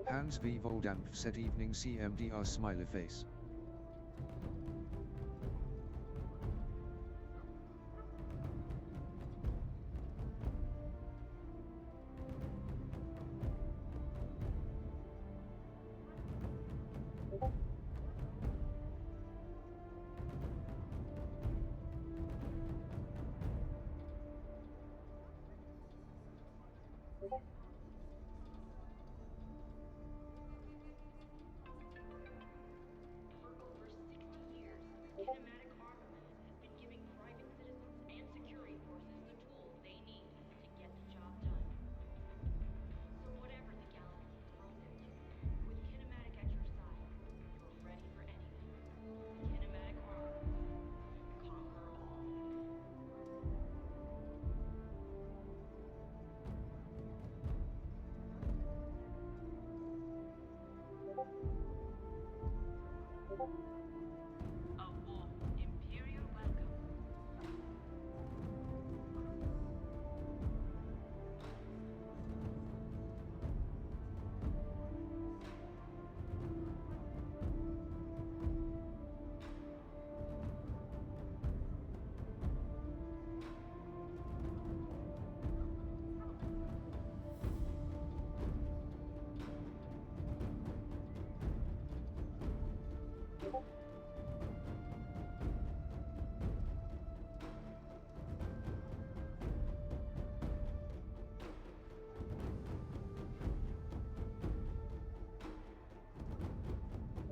Hans V. Voldampf said evening CMDR smiley face. For over 60 years, Kinematic Armament has been giving private citizens and security forces the tools they need to get the job done. So whatever the galaxy throws at you, with Kinematic at your side, you're ready for anything. Kinematic Armament. Conquer all. A warm Imperial welcome.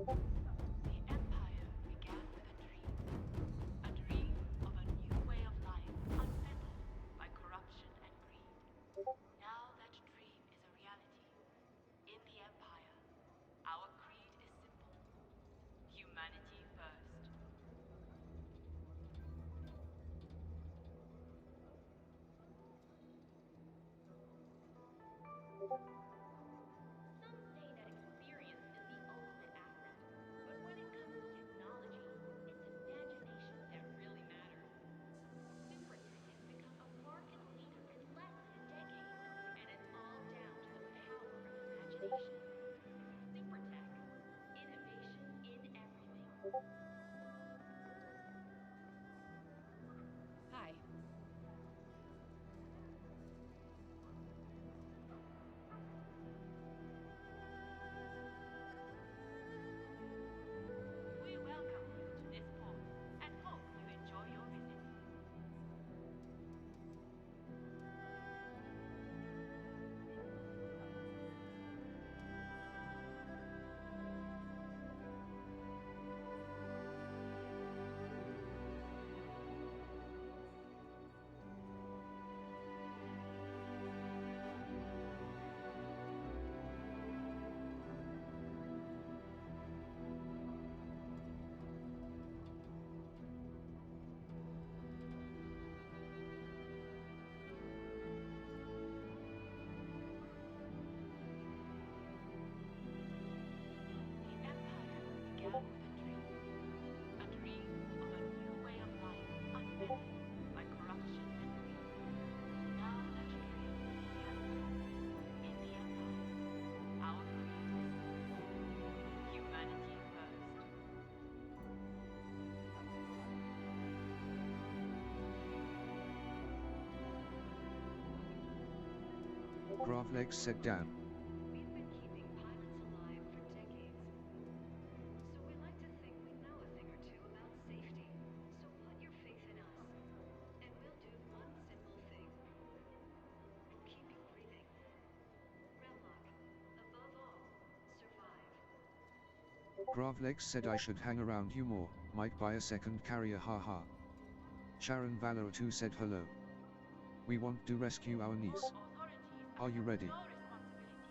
The Empire began with a dream of a new way of life unfettered by corruption and greed. Now that dream is a reality. In the Empire, our creed is simple. Humanity first. Some say that experience is the ultimate asset, but when it comes to technology, it's imagination that really matters. Supertech has become a market leader in less than a decade, and it's all down to the power of imagination. Supertech, innovation in everything. Hi. We welcome you to this port and hope you enjoy your visit. The Empire began with a dream of a new way of life unfettered by corruption and greed. Now that dream is a reality. In the Empire, our creed is simple. Humanity first. Gravlex said damn. We've been keeping pilots alive for decades. So we like to think we know a thing or two about safety. So put your faith in us. And we'll do one simple thing. We'll keep you breathing. Remlock, above all, survive. Gravlex said I should hang around you more, might buy a second carrier haha. Sharon Valor 2 said hello. We want to rescue our niece. Are you ready?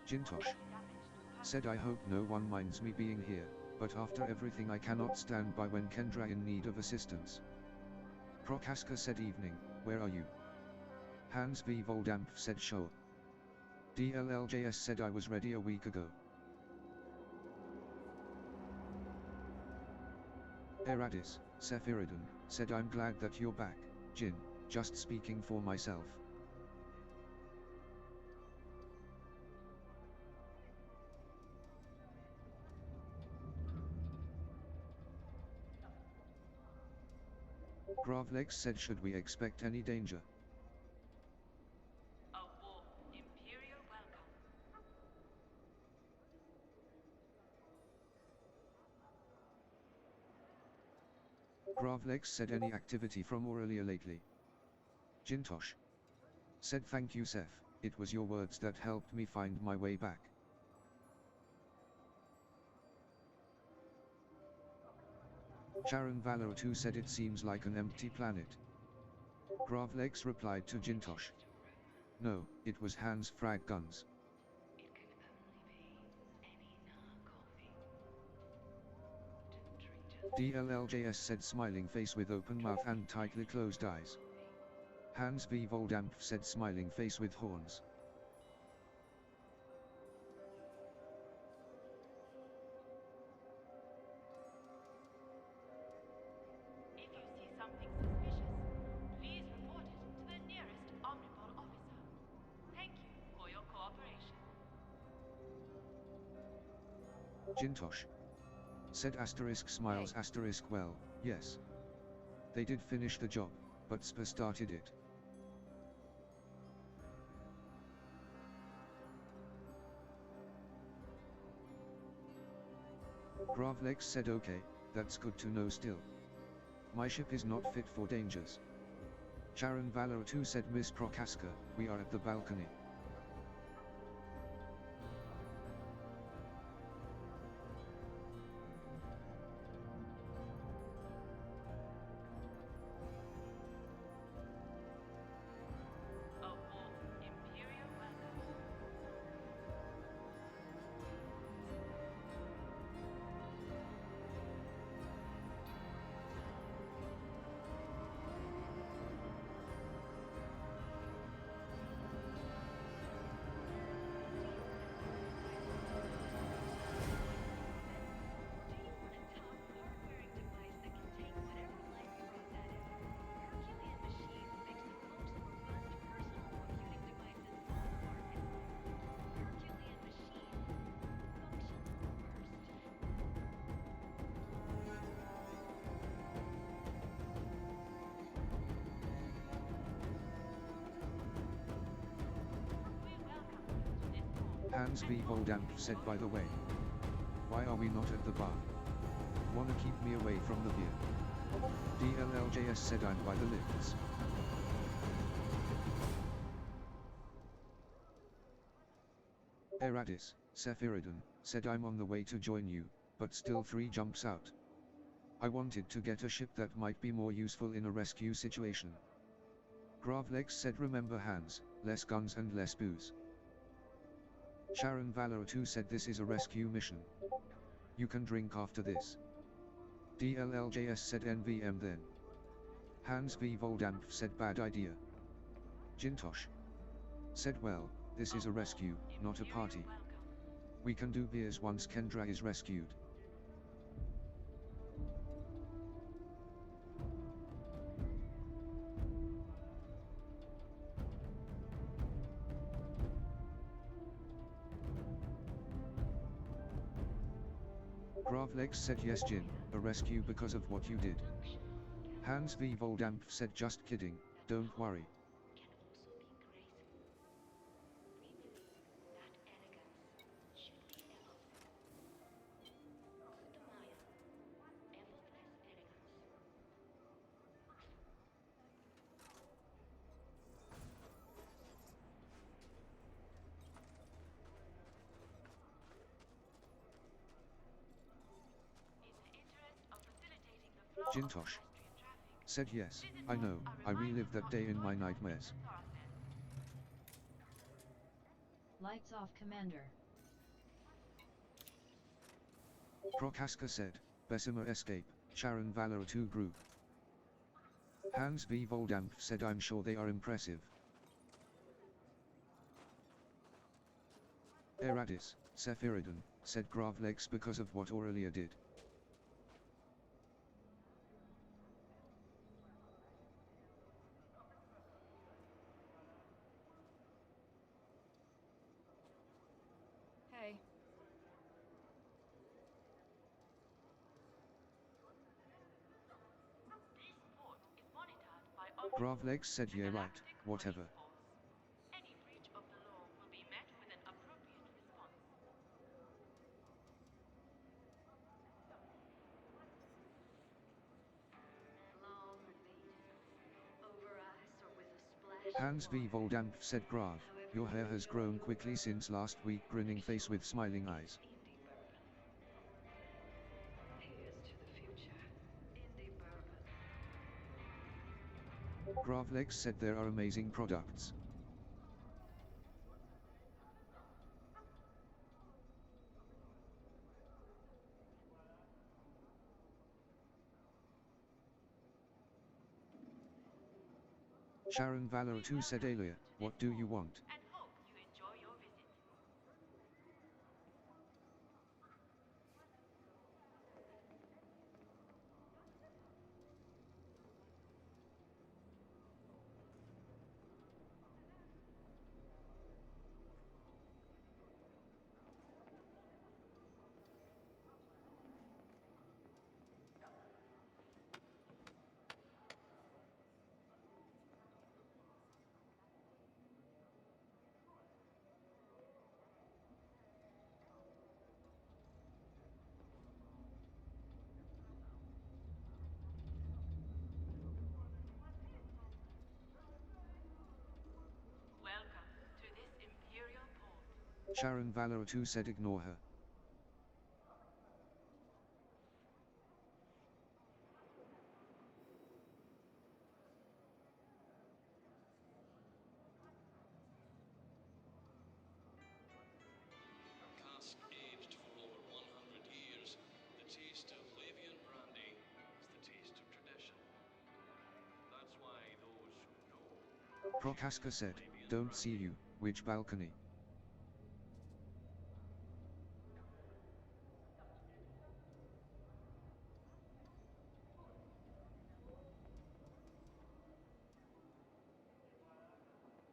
Jintosh said I hope no one minds me being here, but after everything I cannot stand by when Kendra in need of assistance. Prokaska said evening, where are you? Hans V. Voldampf said sure. DLLJS said I was ready a week ago. Eradis, Sephirodon, said I'm glad that you're back, Jin, just speaking for myself. Gravlex said, should we expect any danger? A warm Imperial welcome. Gravlex said, any activity from Aurelia lately? Jintosh said, thank you Seth, it was your words that helped me find my way back. Charon Valor 2 said, it seems like an empty planet. Gravlex replied to Jintosh, no, it was Hans' frag guns. It could only be any coffee. DLLJS said, smiling face with open mouth and tightly closed eyes. Hans V. Voldampf said, smiling face with horns. If you see something suspicious, please report it to the nearest Omnipol officer. Thank you for your cooperation. Jintosh said, asterisk smiles asterisk, well, yes. They did finish the job, but Spa started it. Gravlex said, okay, that's good to know still. My ship is not fit for dangers. Charon Valor 2 said, Miss Prokaska, we are at the balcony. A warm Imperial welcome. Do you want a top hard-wearing device that can take whatever life throws at it? Herculean Machines makes the most robust personal computing devices on the market. Herculean Machines. Function first. We welcome you to this home. Hans V. Voldampf said, by the way. Why are we not at the bar? Wanna keep me away from the beer? DLLJS said, I'm by the lifts. Eradis, Sephirodon, said, I'm on the way to join you, but still 3 jumps out. I wanted to get a ship that might be more useful in a rescue situation. Gravlex said, remember Hans, less guns and less booze. Charon Valor 2 said, this is a rescue mission. You can drink after this. DLLJS said, NVM then. Hans V. Voldampf said, bad idea. Jintosh said, well, this is a rescue, not a party. We can do beers once Kendra is rescued. Gravlex said, yes Jin, a rescue because of what you did. Hans V. Voldampf said, just kidding, don't worry. Can also be graceful. We believe that elegance should be effortless. Kudamaya, effortless elegance. In the interest of facilitating the flow of Jintosh pedestrian traffic, said, yes, I know, I relived that day in my nightmares. Lights off, Commander. Prokaska said, Bessemer escape, Charon Valor 2 group. Hans V. Voldampf said, I'm sure they are impressive. Eradis, Sephirodon, said Gravlex because of what Aurelia did. Hey. This port is Gravlex said yeah right, Galactic whatever. Police Force. Any breach of the law will be met with an appropriate response. Long lead. Over ice or with a splash of Hans V. water. Voldamp said Grav, your hair has grown quickly since last week, grinning face with smiling eyes. Indie bourbon. Here's to the future. Indie bourbon. Gravlex said there are amazing products. Sharon Valor 2 said Alia, what do you want? And hope you enjoy your visit. Welcome to this Imperial port. Sharon Valor 2 said ignore her. Cask aged for over 100 years, the taste of Lavian brandy is the taste of tradition. That's why those who know Prokaska said, don't see you, which balcony?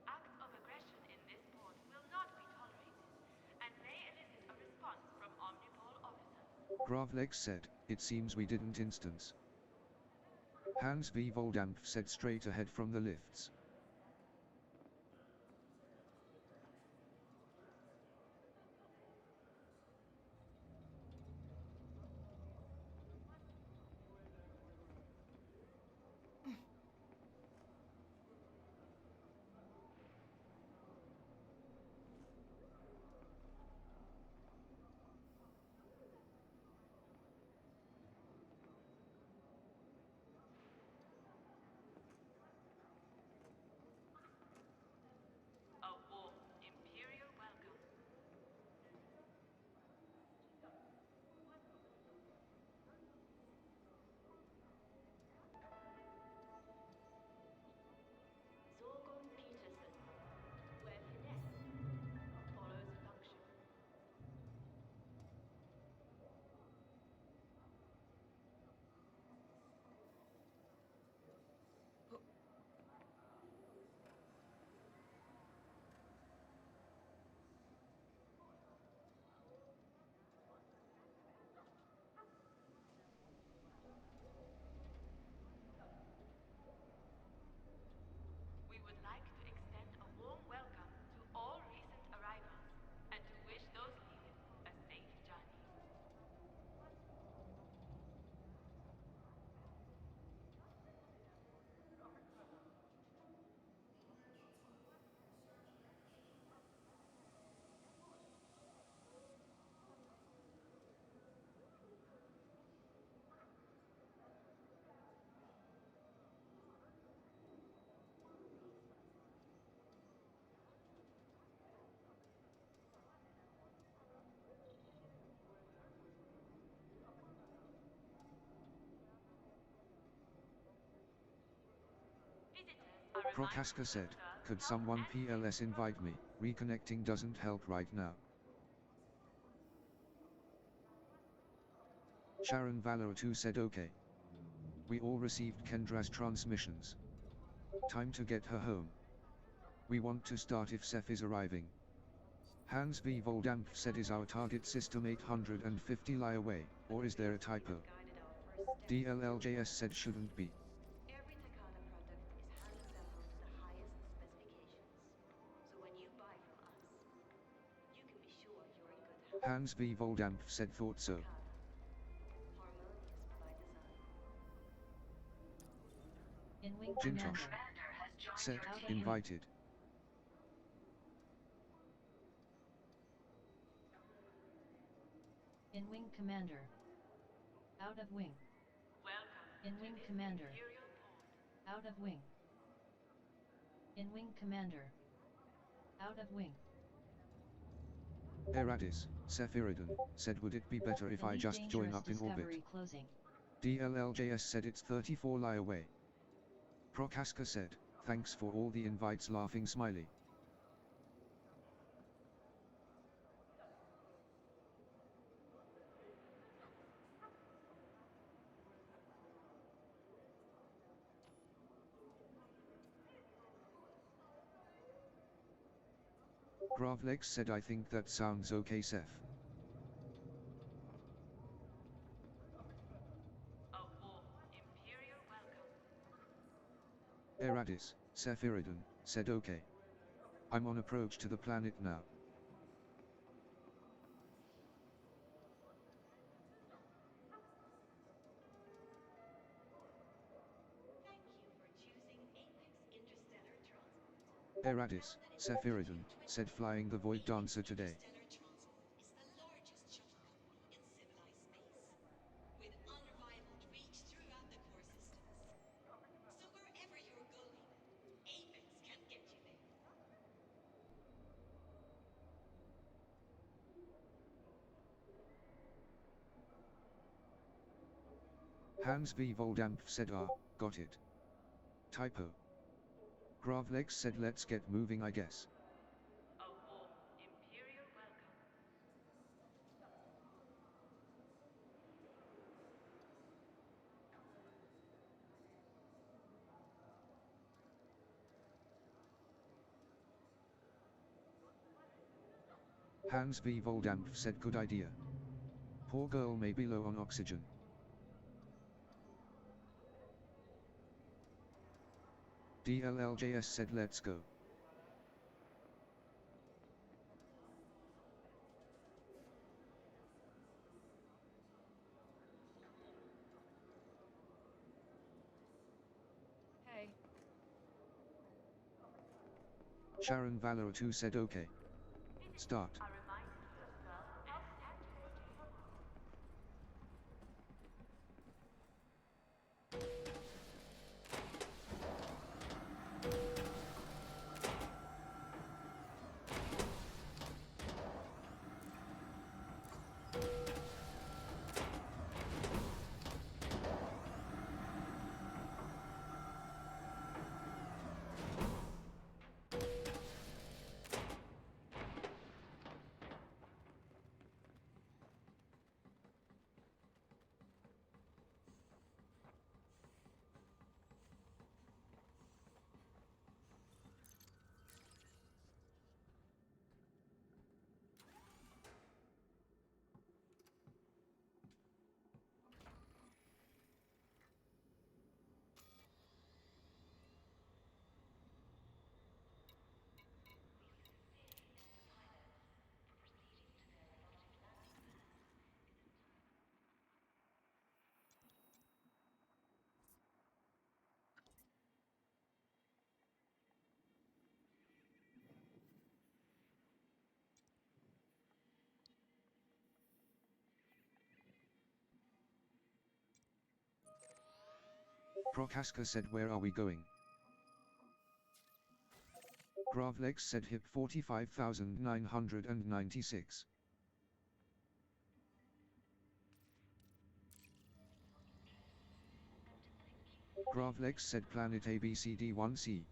Acts of aggression in this port will not be tolerated, and may elicit a response from Omnipol officers. Gravlex said, it seems we didn't instance. Hans V. Voldamp said straight ahead from the lifts. A warm Imperial welcome. Zorgon Peterson, where finesse follows function. We would like to extend a warm welcome to all recent arrivals and to wish those leaving a safe journey. Visitors are reminded Prokaska to said, observe could health someone and PLS safety invite me, reconnecting doesn't help right now. Sharon Valor 2 said okay. We all received Kendra's transmissions. Time to get her home. We want to start if Seth is arriving. Hans V. Voldamp said is our target system 850 lie away, or is there a typo? Guided our first step. DLLJS said shouldn't be. Every Takana product is Hans V. Voldampf said thought so. In-wing Jintosh commander. said, Out of invited. In-wing commander. Out of wing. Welcome In-wing to this commander. Imperial port. Out of wing. In-wing commander. Out of wing. Eradis, Sephirodon, said would it be better if I Elite just join dangerous up in orbit? discovery closing. DLLJS said it's 34 lie away. Prokaska said, thanks for all the invites laughing smiley. Gravlex said I think that sounds okay Seth. A warm Imperial welcome. Eradis, Sephirodon, said okay. I'm on approach to the planet now. Thank you for choosing Apex Interstellar Transport. Eradis, Sephirodon, said flying the Void Dancer today. Interstellar Transport is the largest shuttle company in civilized space, with unrivaled reach throughout the core systems. So wherever you're going, Apex can get you there. Hans V. Voldampf said got it. Typo. Gravlex said let's get moving I guess. A warm Imperial welcome. Hans V. Voldampf said good idea. Poor girl may be low on oxygen. DLLJS said let's go. Hey. Sharon Valor 2 said okay. Start. A reminder to yourself and activity. Prokaska said where are we going? Gravlex said hip 45,996. Gravlex said planet ABCD1C.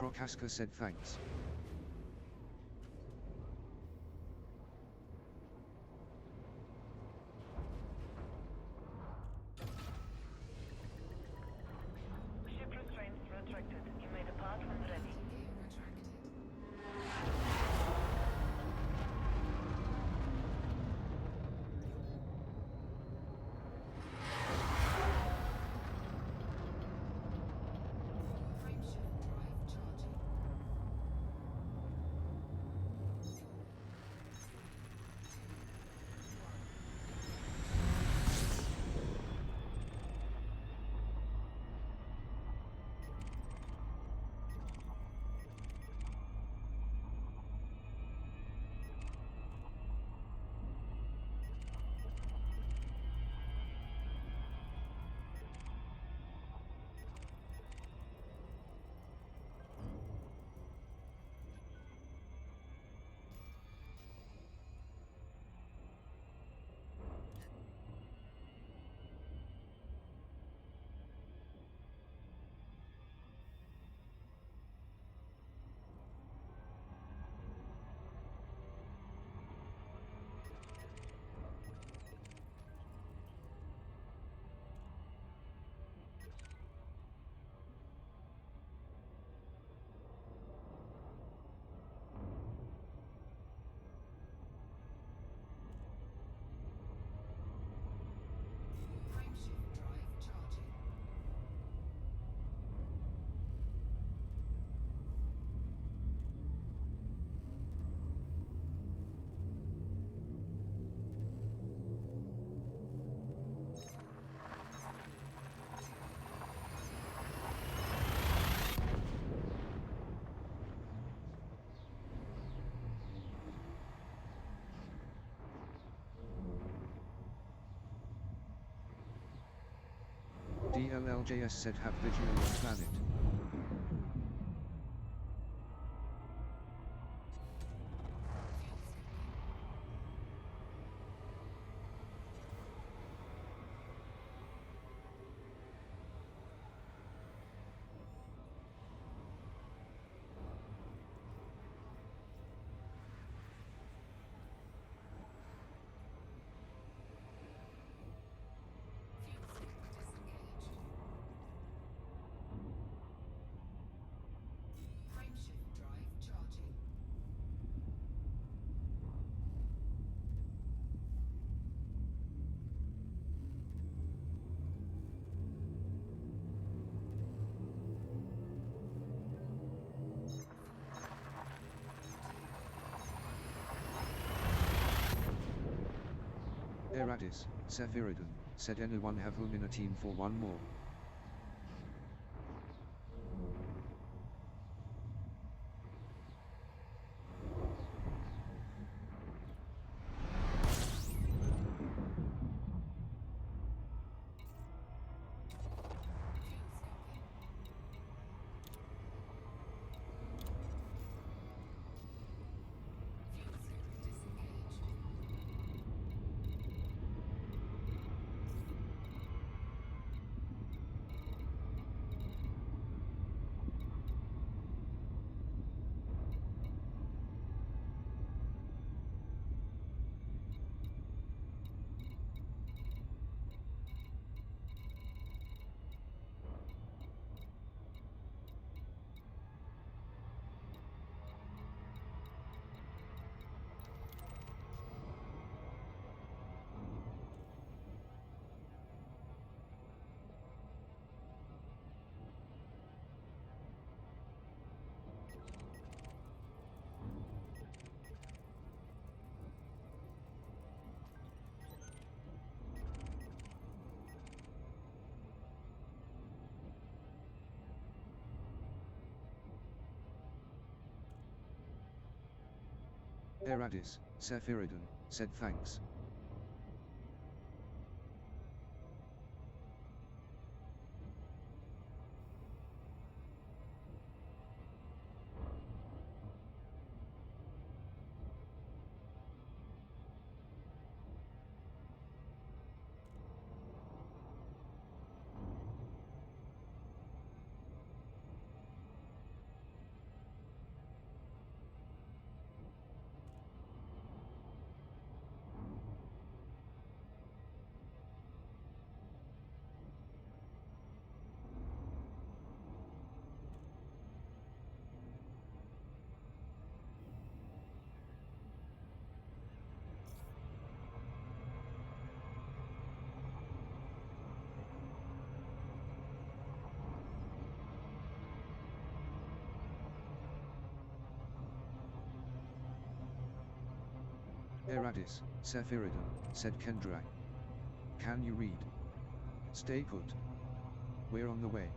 Prokaska said thanks. Ship restraints retracted. You may depart when ready. DLLJS said have vigil on planet. Frameshift drive charging. Eradis, Sephirodon, said anyone have room in a team for one more? Eradis, Sephirodon, said thanks. Eradis, Sephirodon, said Kendrak. Can you read? Stay put. We're on the way.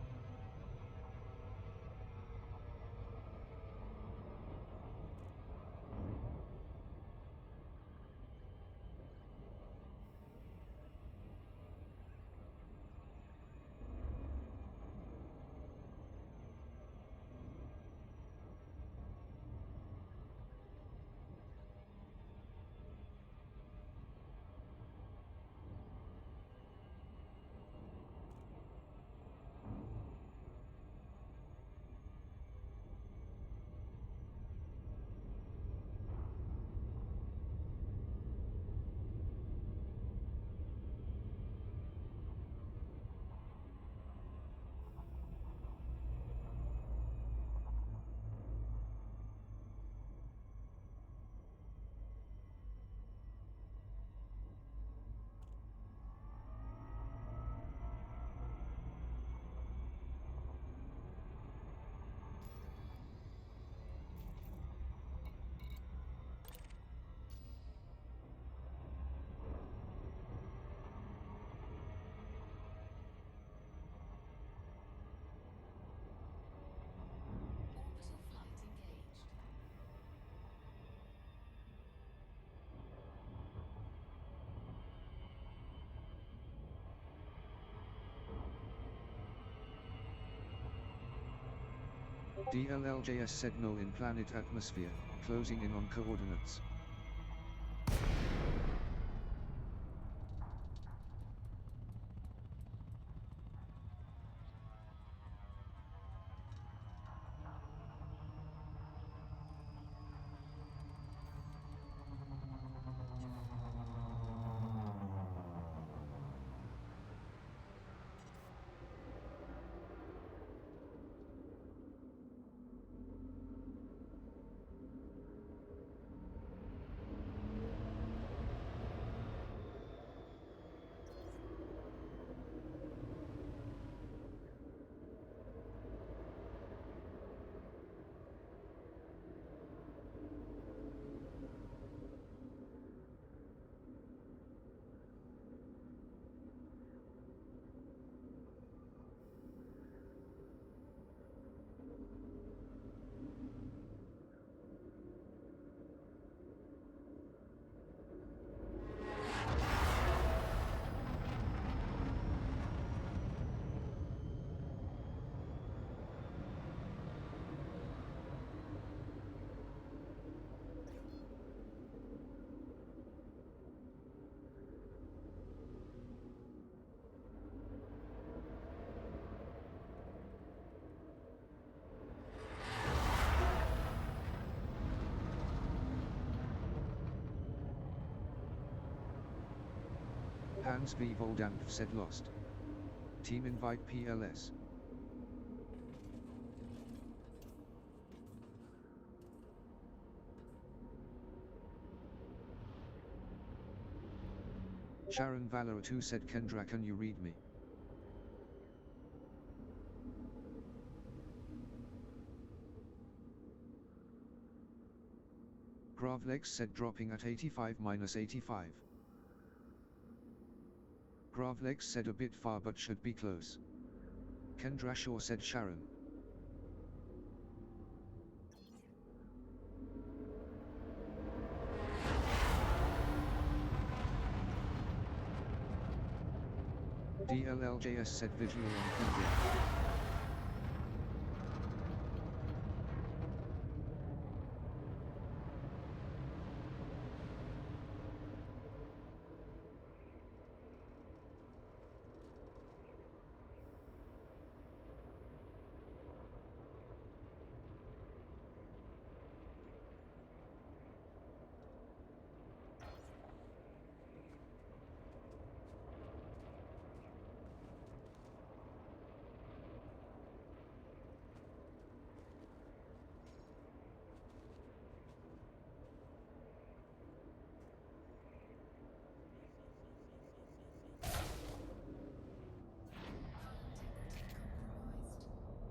DLLJS said null in planet atmosphere, closing in on coordinates. Hans V. Voldampf said lost. Team invite PLS. Sharon Valor 2 said Kendra, can you read me? Gravlex said dropping at 85-85. Gravlex said a bit far but should be close. Kendra Shaw said Sharon. DLLJS said visual on Kendra.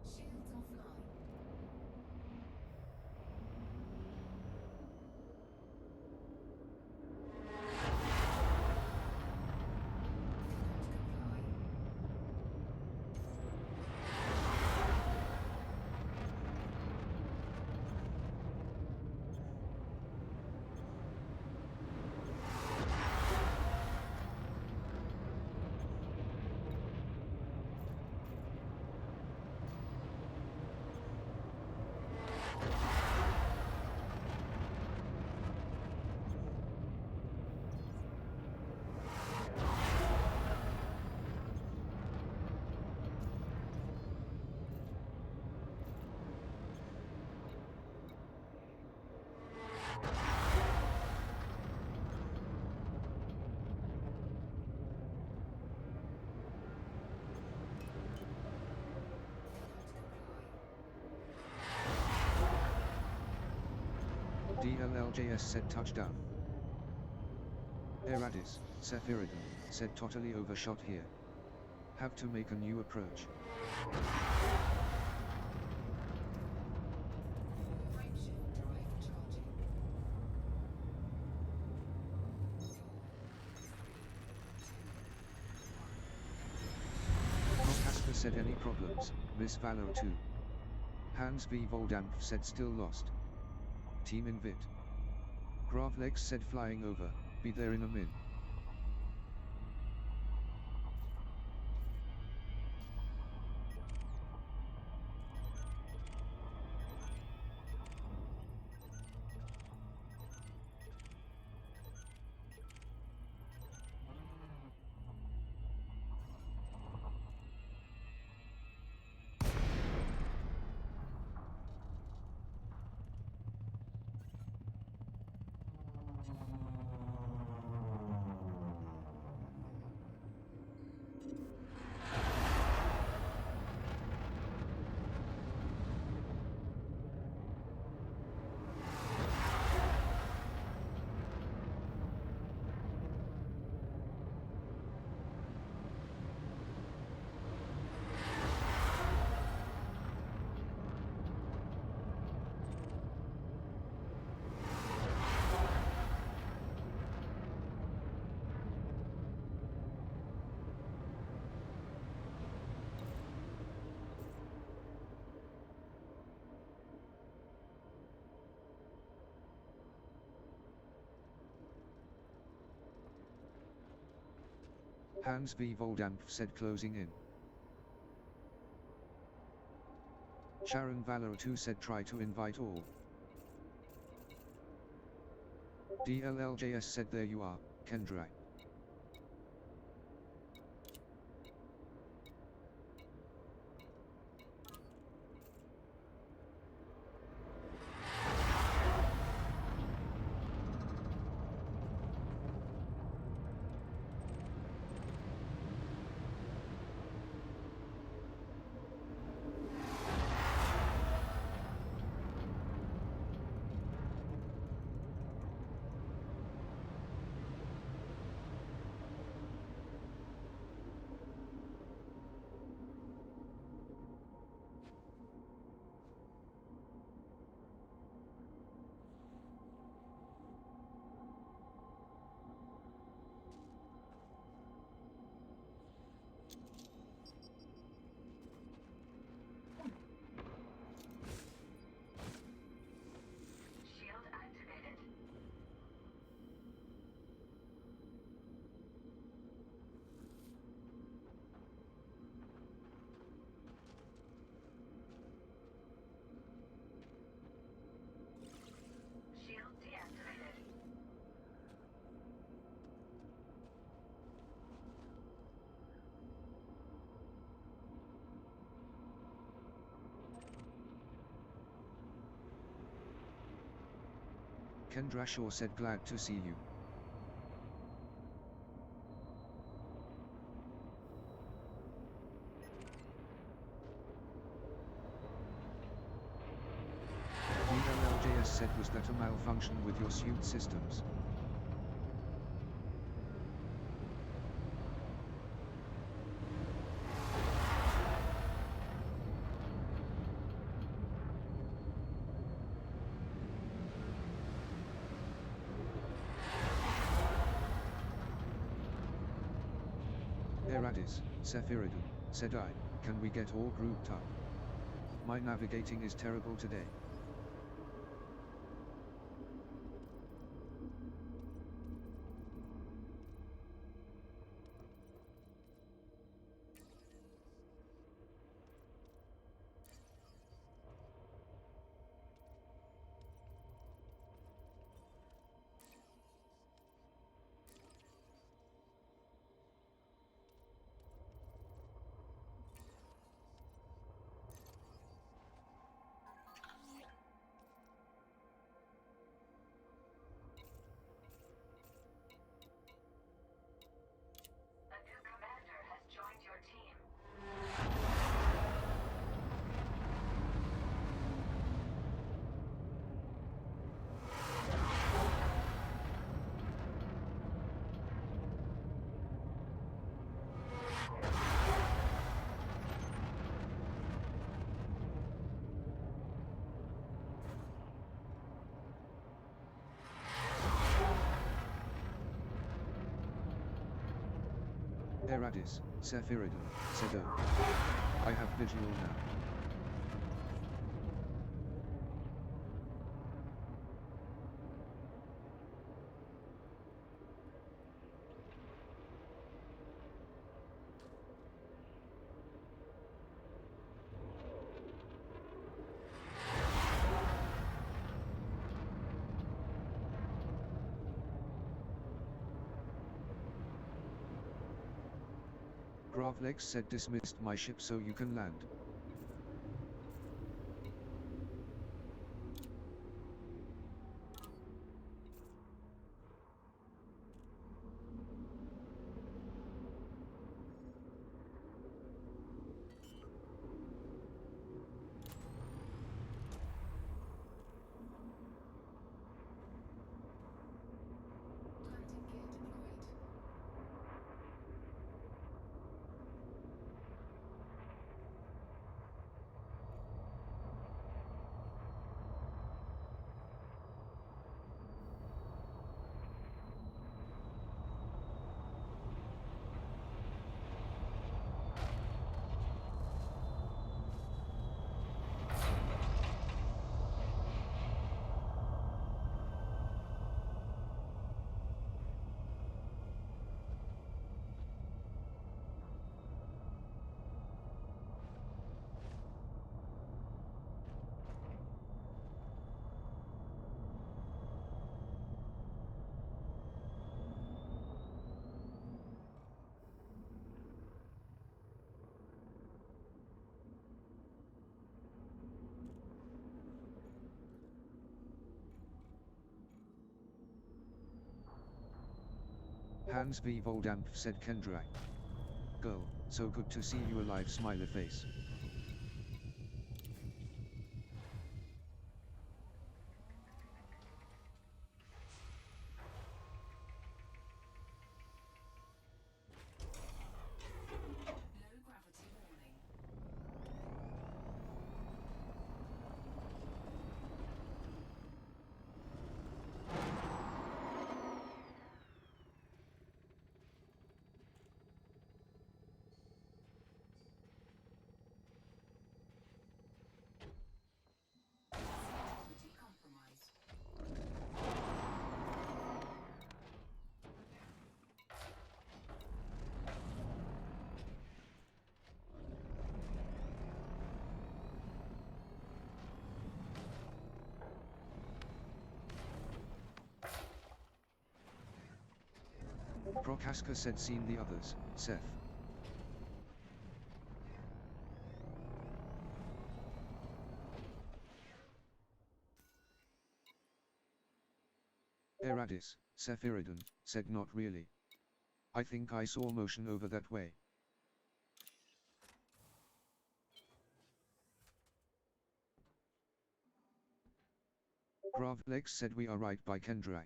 Shields offline. Comply. DLLJS said touchdown. Eradis, Sephirodon, said totally overshot here. Have to make a new approach. Frameshift drive charging. 4, 3, 2, 1. Casper said any problems, Miss Valor 2. Hans V. Voldampf said still lost. Team Invit. Gravlex said flying over, be there in a min. Hans V. Voldamp said, closing in. Sharon Valor 2 said, try to invite all. DLLJS said, there you are, Kendra. Shield activated. Shield deactivated. Kendra Shaw said, glad to see you. DLLJS said, was that a malfunction with your suit systems? Eradis, Sephirodon, said I, can we get all grouped up? My navigating is terrible today. A new commander has joined your team. Eradis, Sephirodon, said oh. I have visual now. Gravlex said, dismissed my ship so you can land. Landing gear deployed. Hans V. Voldamp, said Kendra. Girl, so good to see you alive, smiley face. Low gravity warning. Sensitivity compromised. Prokaska said, seen the others, Seth. Eradis, Sephirodon, said not really. I think I saw motion over that way. Gravlex said we are right by Kendra.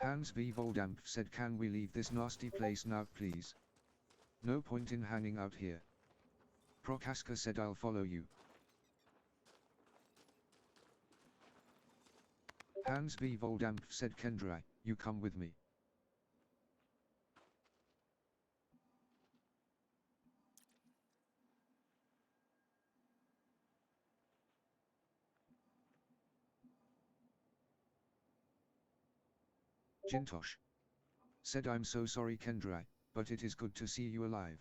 Hans V. Voldamp said, can we leave this nasty place now please? No point in hanging out here. Prokaska said, I'll follow you. Hans V. Voldamp said, Kendra, you come with me. Jintosh said, I'm so sorry Kendra, but it is good to see you alive.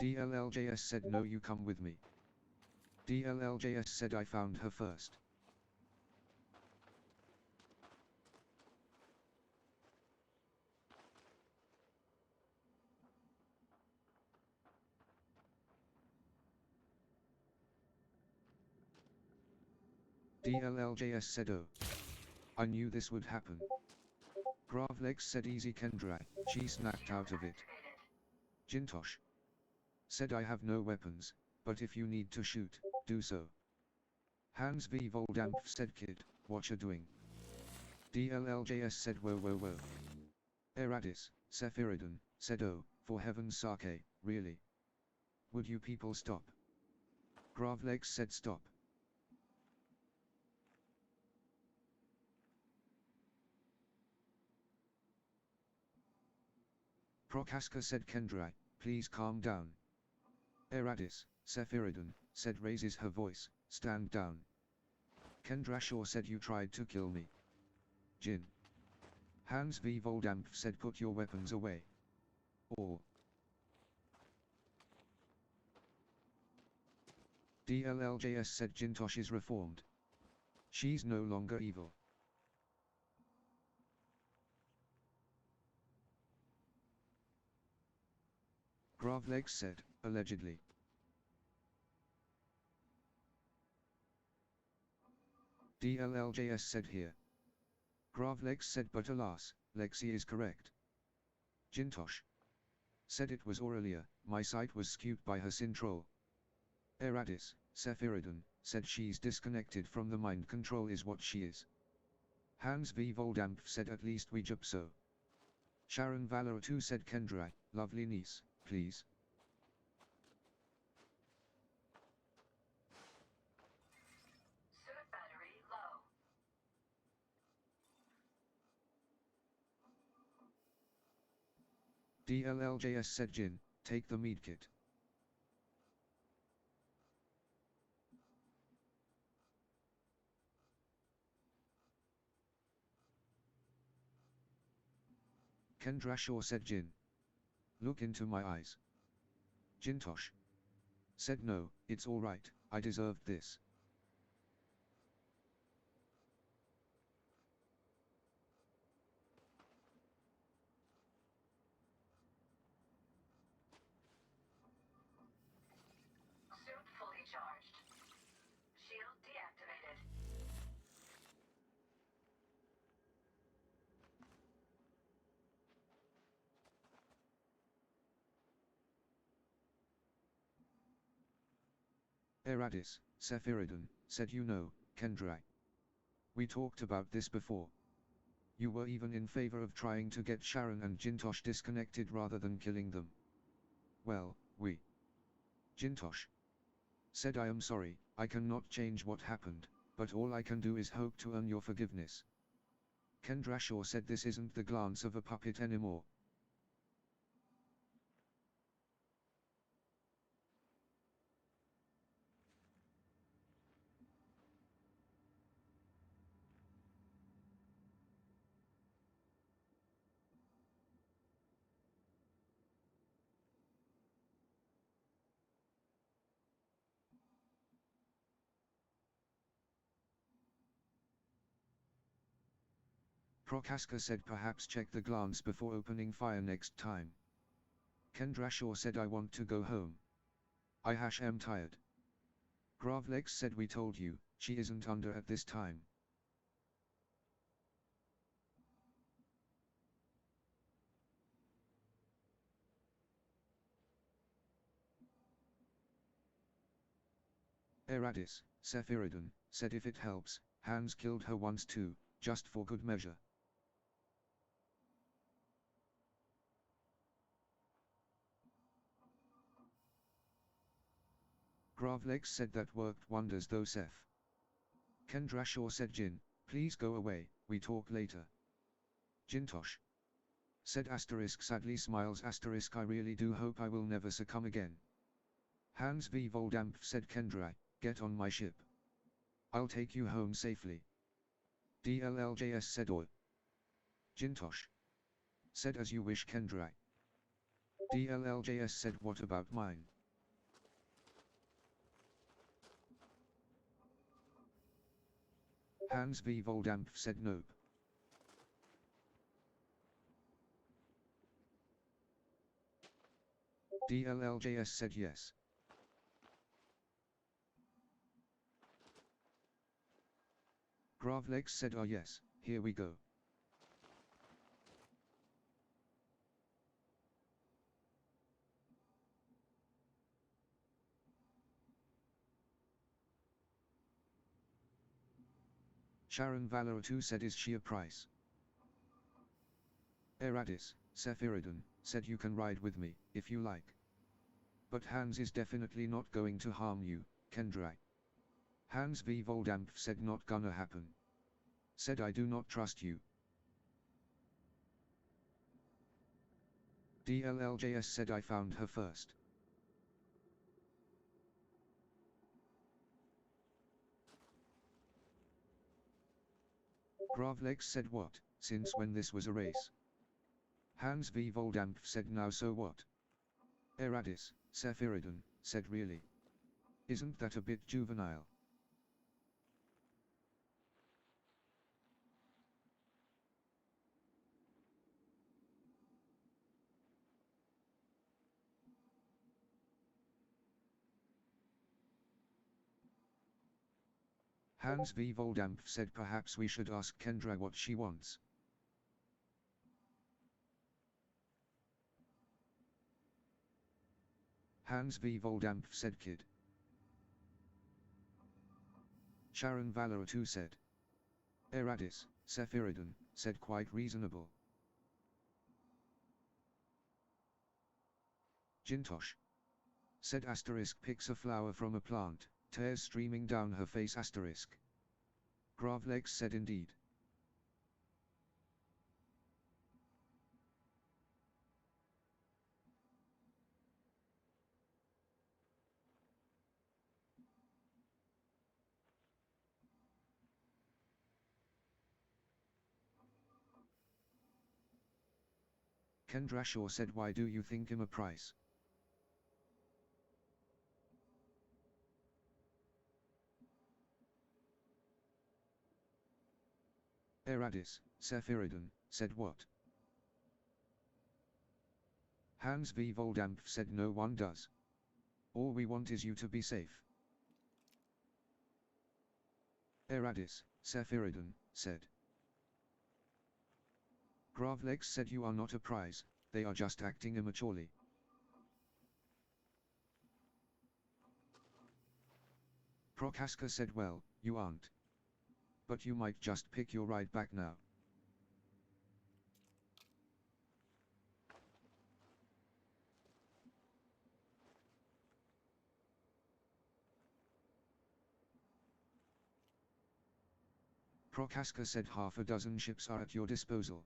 DLLJS said, no, you come with me. DLLJS said, I found her first. DLLJS said, oh. I knew this would happen. Gravlex said, easy Kendra, she snapped out of it. Jintosh said, I have no weapons, but if you need to shoot, do so. Hans V. Voldamp said, kid, what you doing? DLLJS said, whoa whoa whoa. Eradis, Sephirodon, said, oh, for heaven's sake, really? Would you people stop? Gravlex said, stop. Prokaska said, Kendra, please calm down. Eradis, Sephirodon, said, raises her voice, stand down. Kendra Shaw said, you tried to kill me. Jin. Hans V. Voldamp said, put your weapons away. Or. DLLJS said, Jintosh is reformed. She's no longer evil. Gravlex said, allegedly. DLLJS said, here. Gravlex said, but alas, Lexi is correct. Jintosh said, it was Aurelia, my sight was skewed by her syntrol. Eradis, Sephirodon, said, she's disconnected from the mind control is what she is. Hans V. Voldamp said, at least we jup so. Sharon Valor 2 said, Kendra, lovely niece, please. Suit battery low. DLLJS said, Jin, take the mead kit. Kendra Shaw said, Jin. Look into my eyes. Jintosh said, no, it's alright, I deserved this. Suit fully charged. Eradis, Sephirodon, said you know, Kendra. We talked about this before. You were even in favor of trying to get Sharon and Jintosh disconnected rather than killing them. Well, Jintosh said I am sorry, I cannot change what happened, but all I can do is hope to earn your forgiveness. Kendrashor said this isn't the glance of a puppet anymore. Prokaska said perhaps check the glance before opening fire next time. Kendrashor said I want to go home. I am tired. Gravlex said we told you, she isn't under at this time. Eradis, Sephirodon, said if it helps, Hans killed her once too, just for good measure. Gravlex said that worked wonders though Seth. Kendrashor said Jin, please go away, we talk later. Jintosh said asterisk sadly smiles asterisk I really do hope I will never succumb again. Hans V. Voldampf said Kendra, get on my ship. I'll take you home safely. DLLJS said oi. Jintosh said as you wish Kendra. DLLJS said what about mine? Hans V. Voldampf said nope. DLLJS said yes. Gravlex said oh yes, here we go. Sharon Valor 2 said is she a price? Eradis, Sephirodon, said you can ride with me, if you like. But Hans is definitely not going to harm you, Kendra. Hans V. Voldampf said not gonna happen. Said I do not trust you. DLLJS said I found her first. Gravlex said what, since when this was a race? Hans V. Voldampf said now so what? Eradis, Sephirodon, said really? Isn't that a bit juvenile? Hans V. Voldampf said perhaps we should ask Kendra what she wants. Hans V. Voldampf said kid. Sharon Valor 2 said. Eradis, Sephirodon, said quite reasonable. Jintosh said asterisk picks a flower from a plant, tears streaming down her face asterisk. Gravlex said indeed. Kendrashor said why do you think him a price? Eradis, Sephirodon, said what? Hans V. Voldampf said no one does. All we want is you to be safe. Eradis, Sephirodon, said. Gravlex said you are not a prize, they are just acting immaturely. Prokaska said, well, you aren't. But you might just pick your ride back now. Prokaska said, half a dozen ships are at your disposal.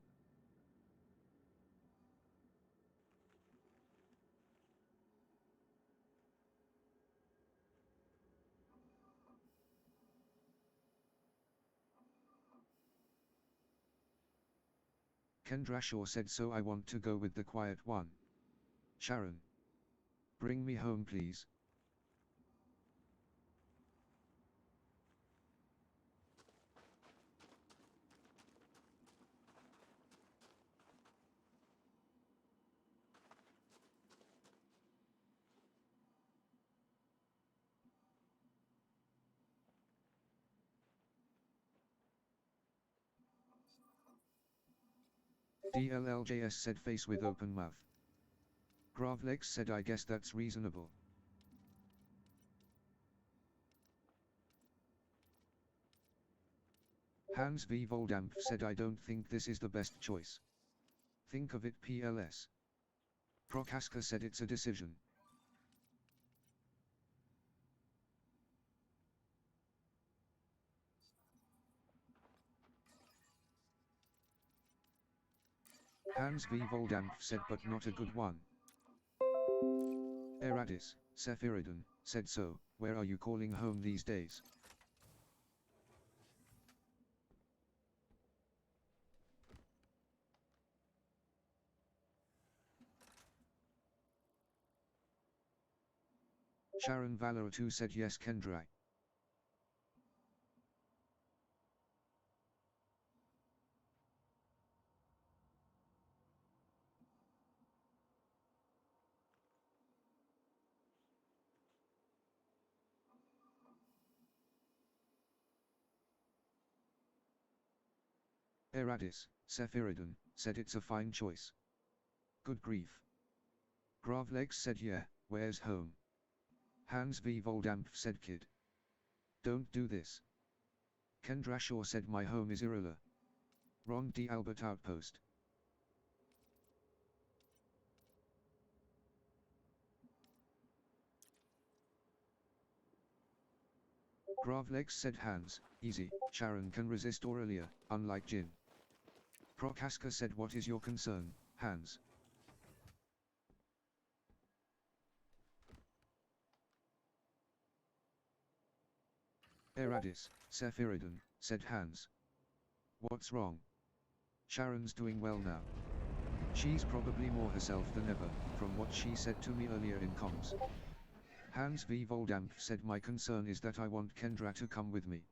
Kendrashaw said, so I want to go with the quiet one. Sharon. Bring me home, please. DLLJS said, face with open mouth. Gravlex said, I guess that's reasonable. Hans V. Voldampf said, I don't think this is the best choice. Think of it, PLS. Prokaska said, it's a decision. Hans V. Voldampf said, but not a good one. Eradis, Sephirodon, said, so, where are you calling home these days? Sharon Valor 2 said, yes, Kendra. Eradis, Sephirodon, said, it's a fine choice. Good grief. Gravlex said, yeah, where's home? Hans V. Voldampf said, kid. Don't do this. Kendrashaw said, my home is Irola. Ron D. Albert Outpost. Gravlex said, Hans, easy, Sharon can resist Aurelia, unlike Jin. Prokaska said, what is your concern, Hans? Eradis, Sephirodon, said Hans. What's wrong? Sharon's doing well now. She's probably more herself than ever, from what she said to me earlier in comms. Hans V. Voldampf said, my concern is that I want Kendra to come with me.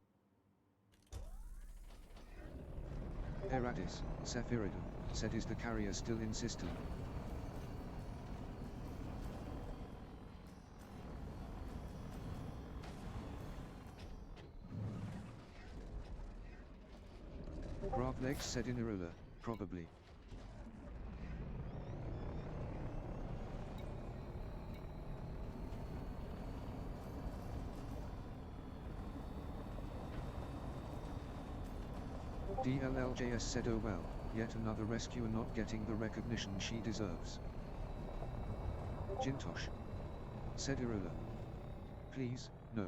Eradis, Sephirodon, said, is the carrier still in system? Gravlex said, in Irola, probably. DLLJS said, oh well, yet another rescuer not getting the recognition she deserves. Jintosh. Said Irola. Please, no.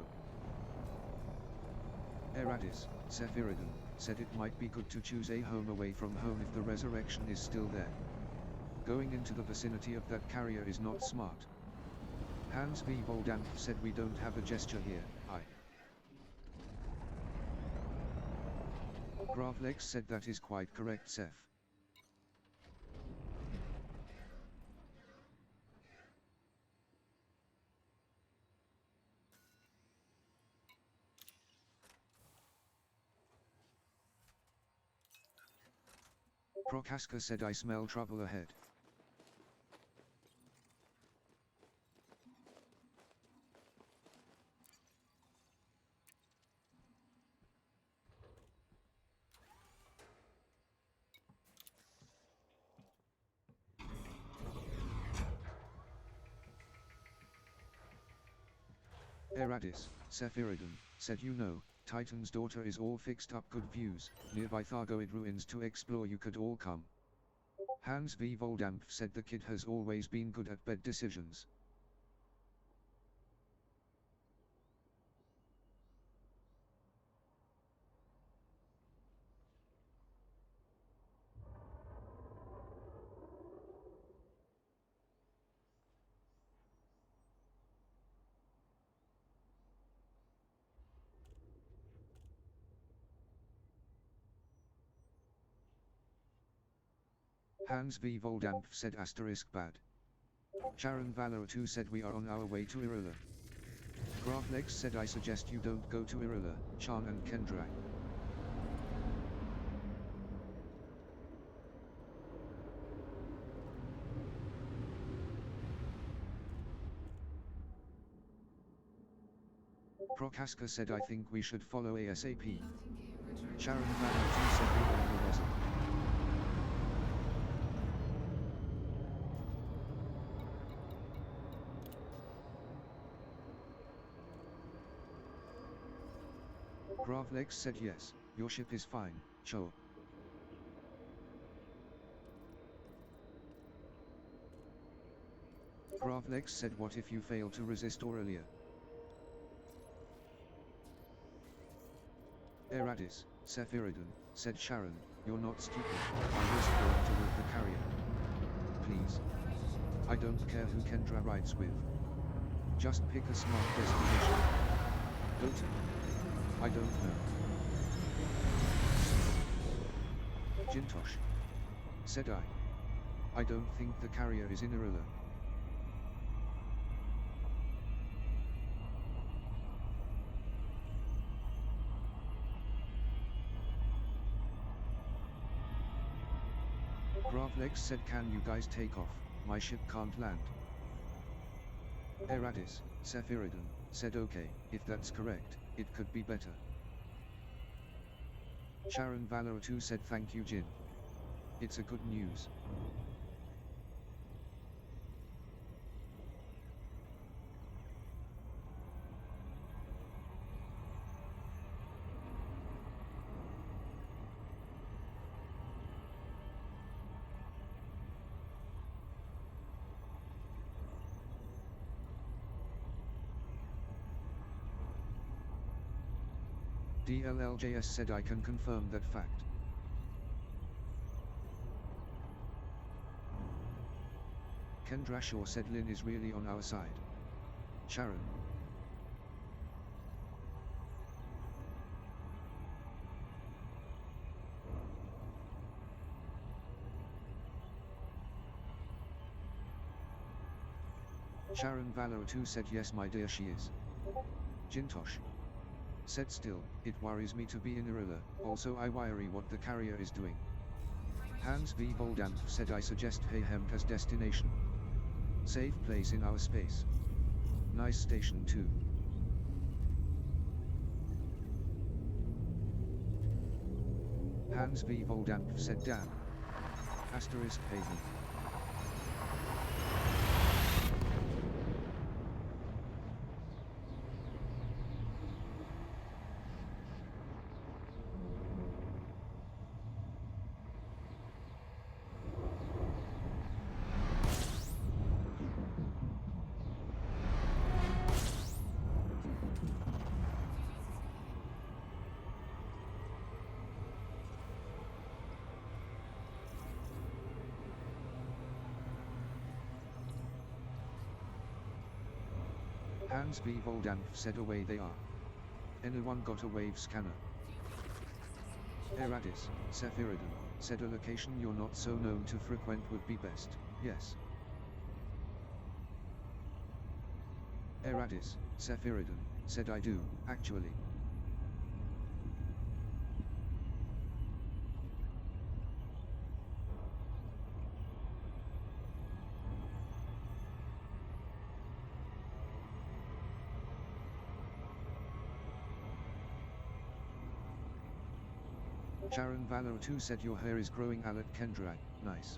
Eradis, Sephirodon, said it might be good to choose a home away from home if the resurrection is still there. Going into the vicinity of that carrier is not smart. Hans V. Voldampf said, we don't have a gesture here, Gravlex said, that is quite correct, Seth. Prokaska said, I smell trouble ahead. Eradis, Sephirodon, said you know, Titan's daughter is all fixed up good views, nearby Thargoid ruins to explore you could all come. Hans V. Voldampf said the kid has always been good at bed decisions. Hans V. Voldampf said asterisk bad. Sharon Valor 2 said we are on our way to Irola. Graflex said I suggest you don't go to Irola, Chan and Kendra. Prokaska said I think we should follow ASAP. Sharon Valor 2 said we are in the desert. Gravlex said yes, your ship is fine, sure. Gravlex said what if you fail to resist Aurelia? Eradis, Sephirodon, said Sharon, you're not stupid, I risk going toward the carrier. Please. I don't care who Kendra rides with. Just pick a smart destination. Go to. I don't know. Jintosh. Said I don't think the carrier is in Irola. Gravlex said can you guys take off, my ship can't land. Eradis, Sephirodon, said okay, if that's correct, it could be better. Sharon Valor 2 said thank you Jin. It's a good news. DLLJS said I can confirm that fact. Kendra Shaw said Lin is really on our side. Sharon. Sharon Valor 2 said yes my dear she is. Jintosh. Said still, it worries me to be in Irola, also I worry what the carrier is doing. Hans V. Voldampf said I suggest Hayhem as destination. Safe place in our space. Nice station too. Hans V. Voldampf said damn. Asterisk Hayhem. Hans V. Voldampf said away they are. Anyone got a wave scanner? Eradis, Sephirodon, said a location you're not so known to frequent would be best, yes. Eradis, Sephirodon, said I do, actually. Sharon Valor 2 said your hair is growing Alat Kendra, nice.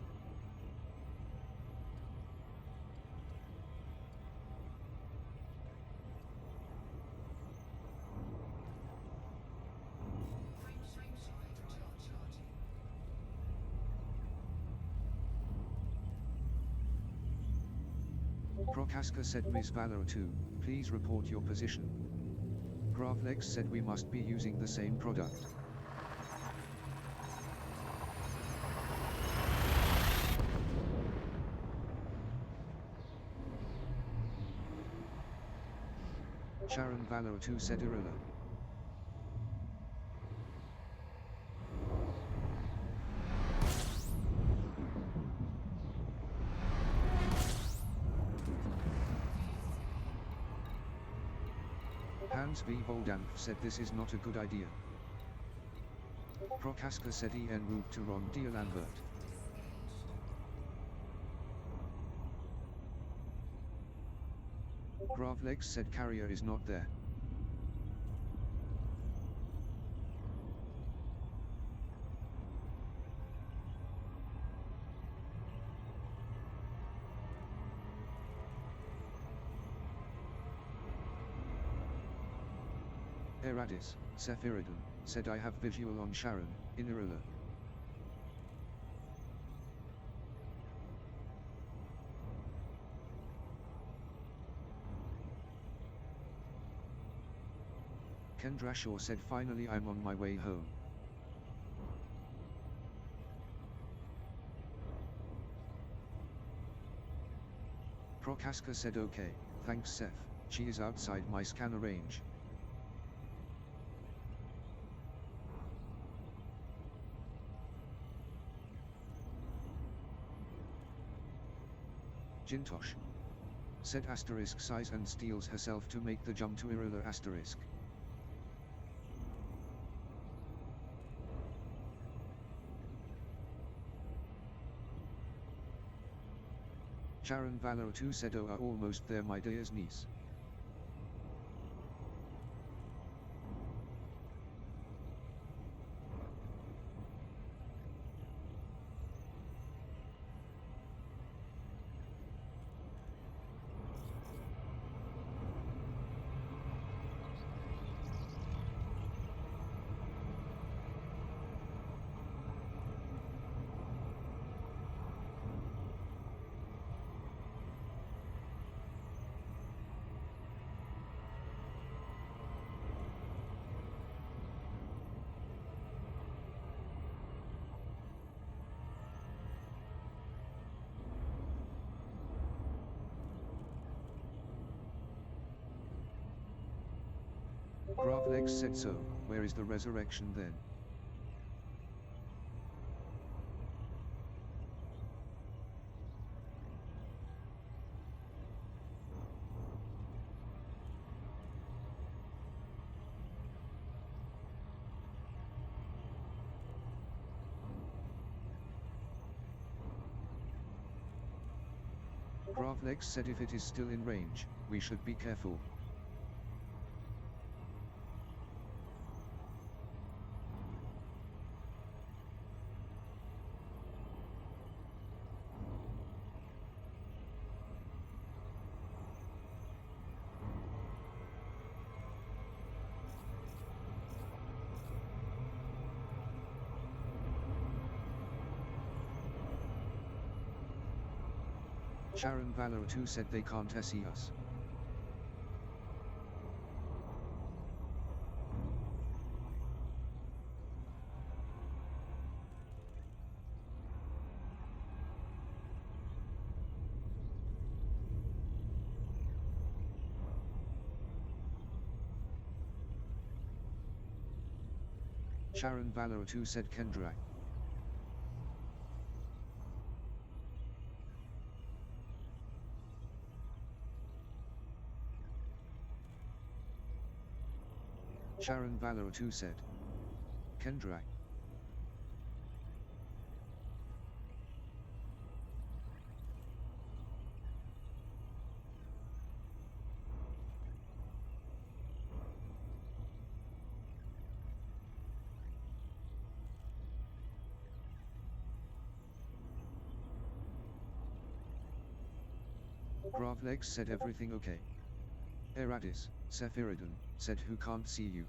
Prokaska said Miss Valor 2, please report your position. Gravlex said we must be using the same product. Sharon Valor 2 said Irilla. Hans V. Voldanf said this is not a good idea. Prokaska said en route to Ron Dielanvert. Gravlex said carrier is not there. Eradis, Sephirodon, said I have visual on Sharon, in Irilla. Kendra Shaw said finally I'm on my way home. Prokaska said okay, thanks Seth, she is outside my scanner range. Jintosh said asterisk size and steals herself to make the jump to Irilla asterisk. Sharon Valor 2 said oh are almost there my dear's niece. Gravlex said so, where is the resurrection then? Gravlex said if it is still in range, we should be careful. Sharon Valor 2 said they can't see us. Sharon Valor 2 said Kendra. Sharon Valor 2 said Kendra. Gravlex said everything okay. Eradis, Sephirodon, said who can't see you.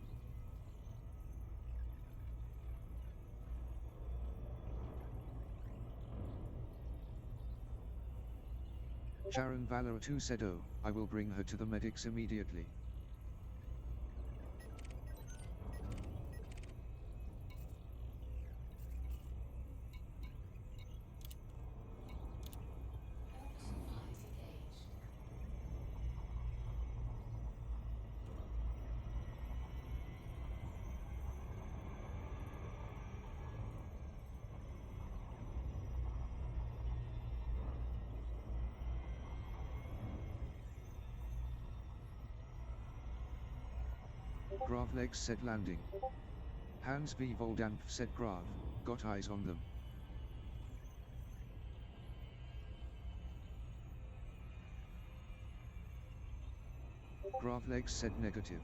Sharon Valor 2 said, "Oh, I will bring her to the medics immediately." All supplies engaged. Gravlegs said landing. Hans V. Voldampf said Grav, got eyes on them. Gravlegs said negative.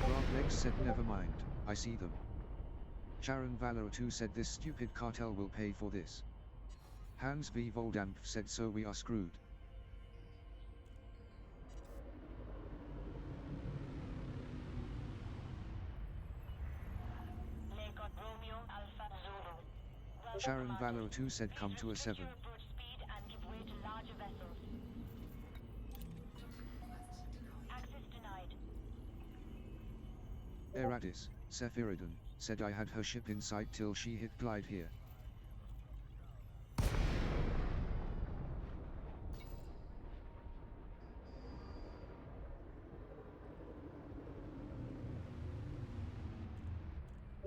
Gravlegs said never mind, I see them. Sharon Valor 2 said this stupid cartel will pay for this. Hans V. Voldampf said so we are screwed. Lakon Romeo Alpha Zulu. Welcome, Sharon Commander. Valor 2 said come Please to a restrict 7. your approach speed and give way to larger vessels. Access denied. Eradis, Sephirodon, said I had her ship in sight till she hit glide here.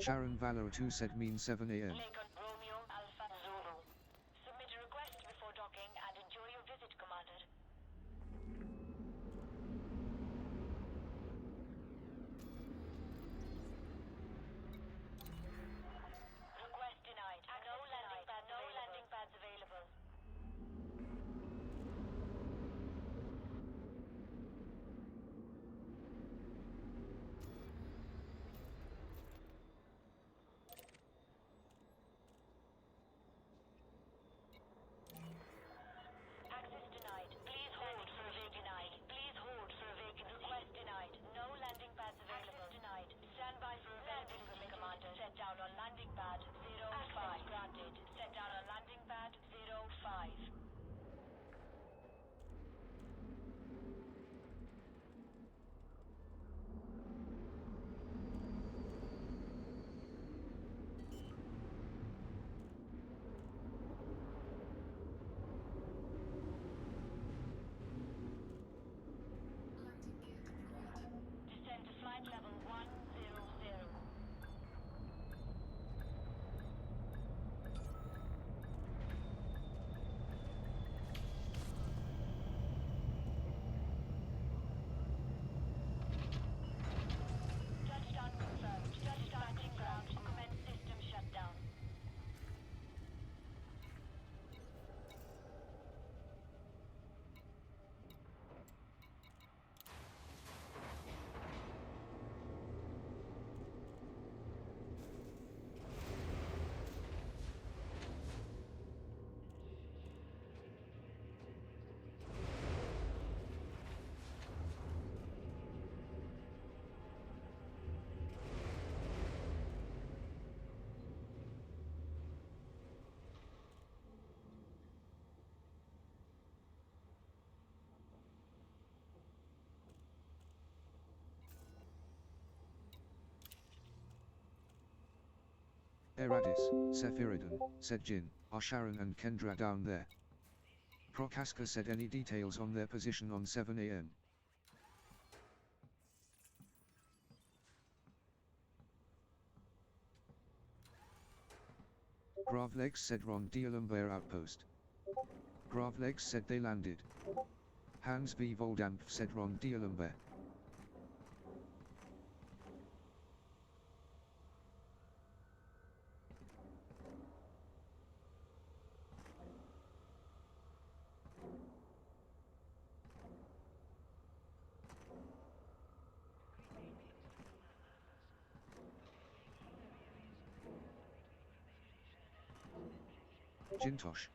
Sharon Valor 2 said mean 7 AM. Lakon Romeo Alpha Zulu. Submit a request before docking and enjoy your visit, Commander. Request denied. No landing pads available. Access denied. Please hold for a vacant. Please hold for a vacancy. Request denied. No landing pads available. Access denied. Stand by for availability, Commander. Set down on landing pad 05. Access granted. Set down on landing pad 05. Landing gear deployed. Descend to flight level 100. Touchdown confirmed. Touchdown ground. Commence system shutdown. Eradis, Sephirodon, said Jin, are Sharon and Kendra down there? Prokaska said any details on their position on 7 AM. Gravlegs said Ron Dialumbare outpost. Gravlegs said they landed. Hans V. Voldampf said Ron Dialumbare. Jintosh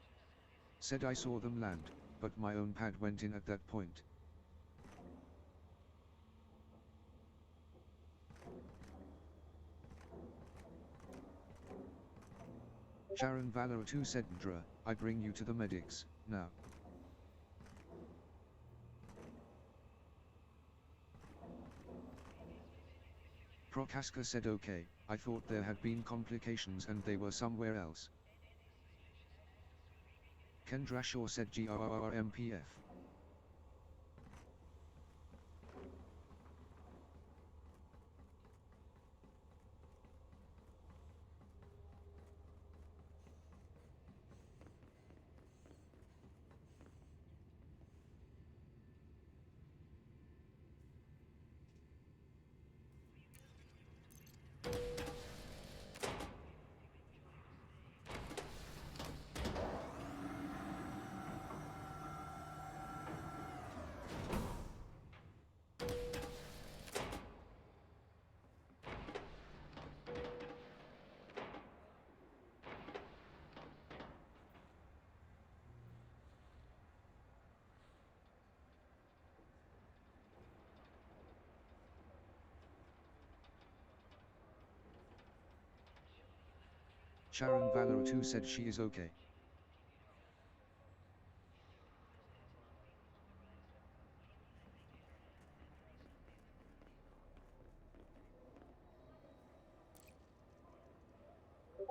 said I saw them land, but my own pad went in at that point. Sharon Valor 2 said Ndra, I bring you to the medics, now. Prokaska said okay, I thought there had been complications and they were somewhere else. Kendra Shaw said GRRMPF. Sharon Valor 2 said she is okay.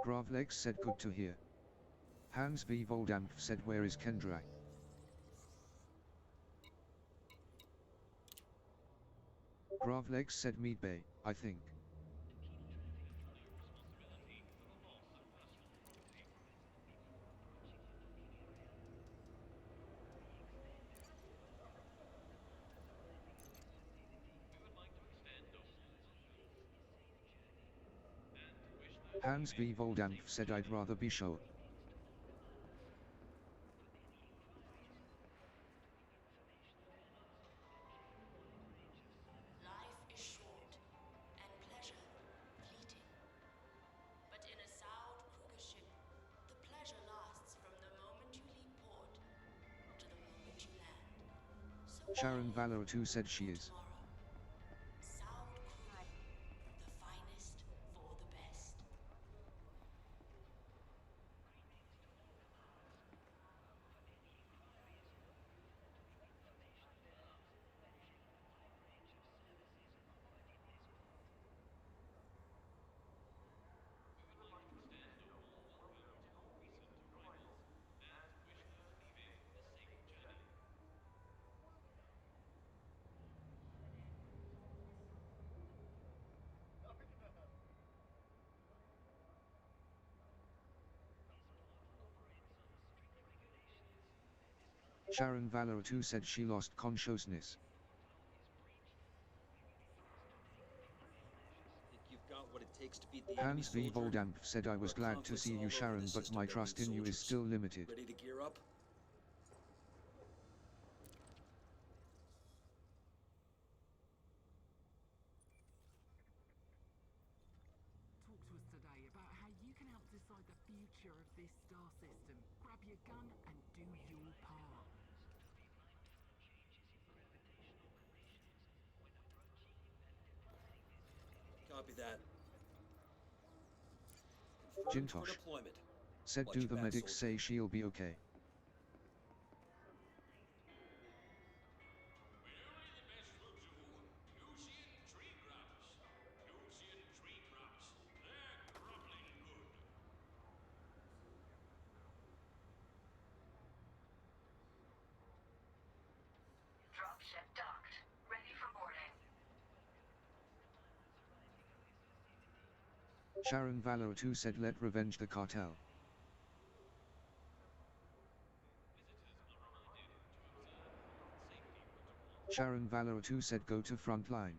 Gravlex said good to hear. Hans V. Voldampf said where is Kendra? Gravlex said Mead Bay, I think. Hans V. Voldampf said I'd rather be sure. Life is short, and pleasure fleeting. But in a Saud Kruger ship, the pleasure lasts from the moment you leave port to the moment you land. So Sharon Valor 2 said she is. tomorrow, Saud Kruger, the finest for the best. Sharon Valor 2 said she lost consciousness. Think you've got what it takes to beat the enemy Hans V. soldier? Voldampf said I was There are glad to conflicts see all you over Sharon, the but system my that trust need in you is soldiers. still limited. Ready to gear up? Talk to us today about how you can help decide the future of this star system. Grab your gun and do your part. Copy that. Confirmed for Jintosh deployment. said Watch do your the back, medics soldier. say she'll be okay. Dropship docked. Ready for boarding. Sharon Valor 2 said let revenge the cartel. Sharon Valor 2 said go to front line.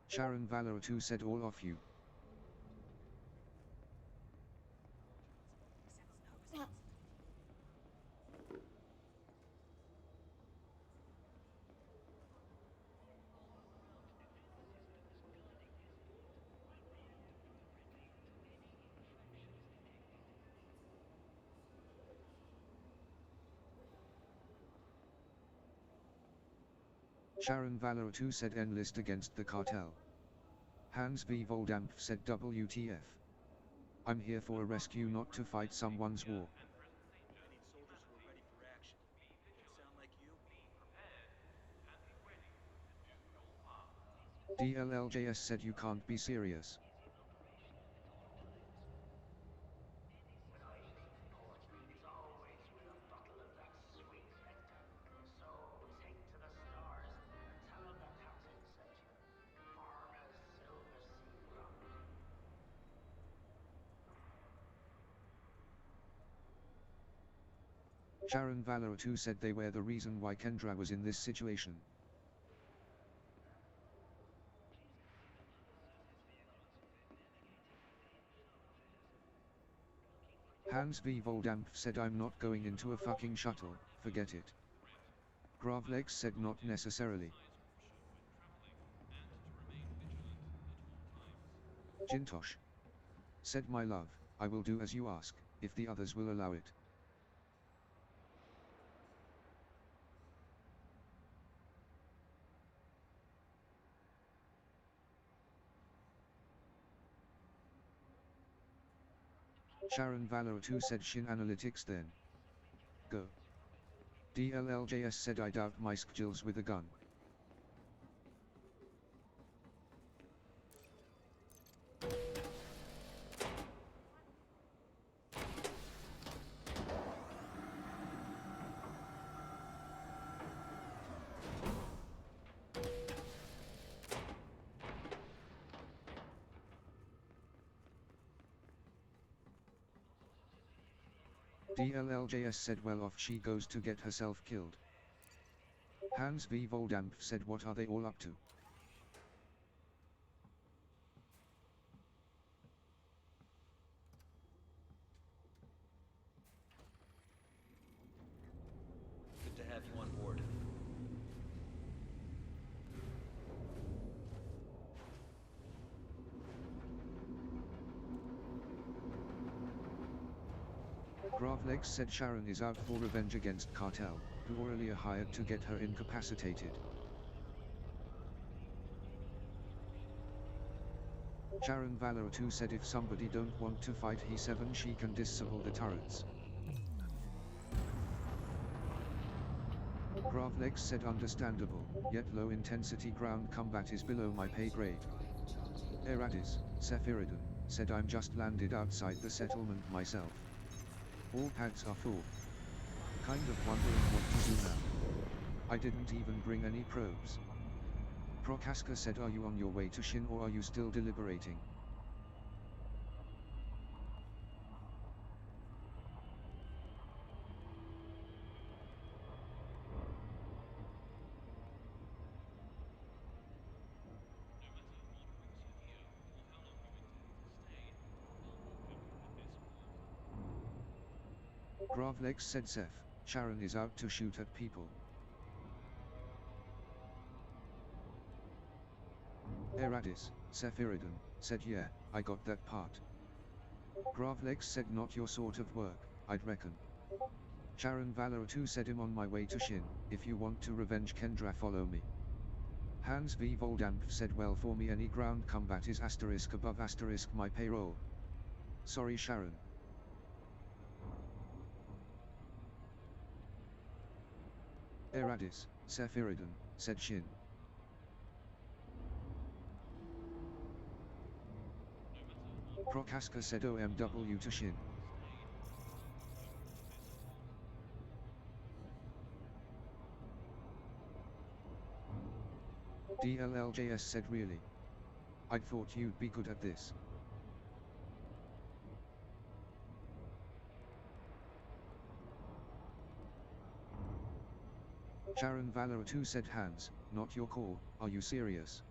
Sharon Valor 2 said all of you. Sharon Valor 2 said enlist against the cartel. Hans V. Voldampf said WTF. I'm here for a rescue, not to fight someone's war. I need soldiers who are ready for action. Sound like you? DLLJS said you can't be serious. Sharon Valor 2 said they were the reason why Kendra was in this situation. Hans V. Voldampf said I'm not going into a fucking shuttle, forget it. Gravlex said not necessarily. Jintosh said my love, I will do as you ask, if the others will allow it. Sharon Valor 2 said Shin Analytics then. Go. DLLJS said I doubt my skills with a gun. DLLJS said well off she goes to get herself killed. Hans V. Voldampf said what are they all up to? Good to have you on board. Gravlex said Sharon is out for revenge against Cartel, who Aurelia hired to get her incapacitated. Sharon Valor 2 said if somebody don't want to fight he7 she can disable the turrets. Gravlex said understandable, yet low intensity ground combat is below my pay grade. Eradis, Sephirodon, said I'm just landed outside the settlement myself. All pads are full. Kind of wondering what to do now. I didn't even bring any probes. Prokaska said are you on your way to Shin or are you still deliberating? Gravlex said Seth, Sharon is out to shoot at people. Eradis, Sephirodon, said yeah, I got that part. Gravlex said not your sort of work, I'd reckon. Sharon Valor 2 said I'm on my way to Shin, if you want to revenge Kendra follow me. Hans V. Voldampf said well for me any ground combat is asterisk above asterisk my payroll. Sorry Sharon. Eradis, Sephirodon, said Shin. Prokaska said OMW to Shin. DLLJS said really? I'd thought you'd be good at this. Sharon Valor 2 said Hans, not your call, are you serious?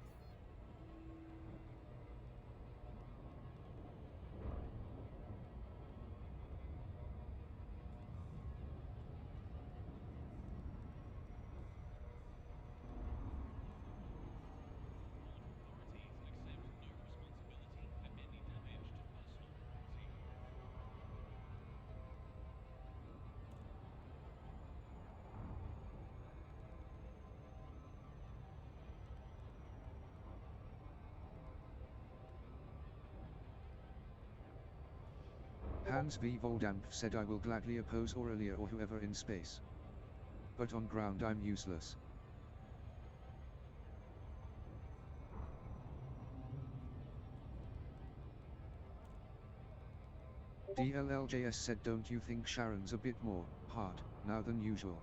Hans V. Voldamp said I will gladly oppose Aurelia or whoever in space. But on ground I'm useless. DLLJS said don't you think Sharon's a bit more hard now than usual?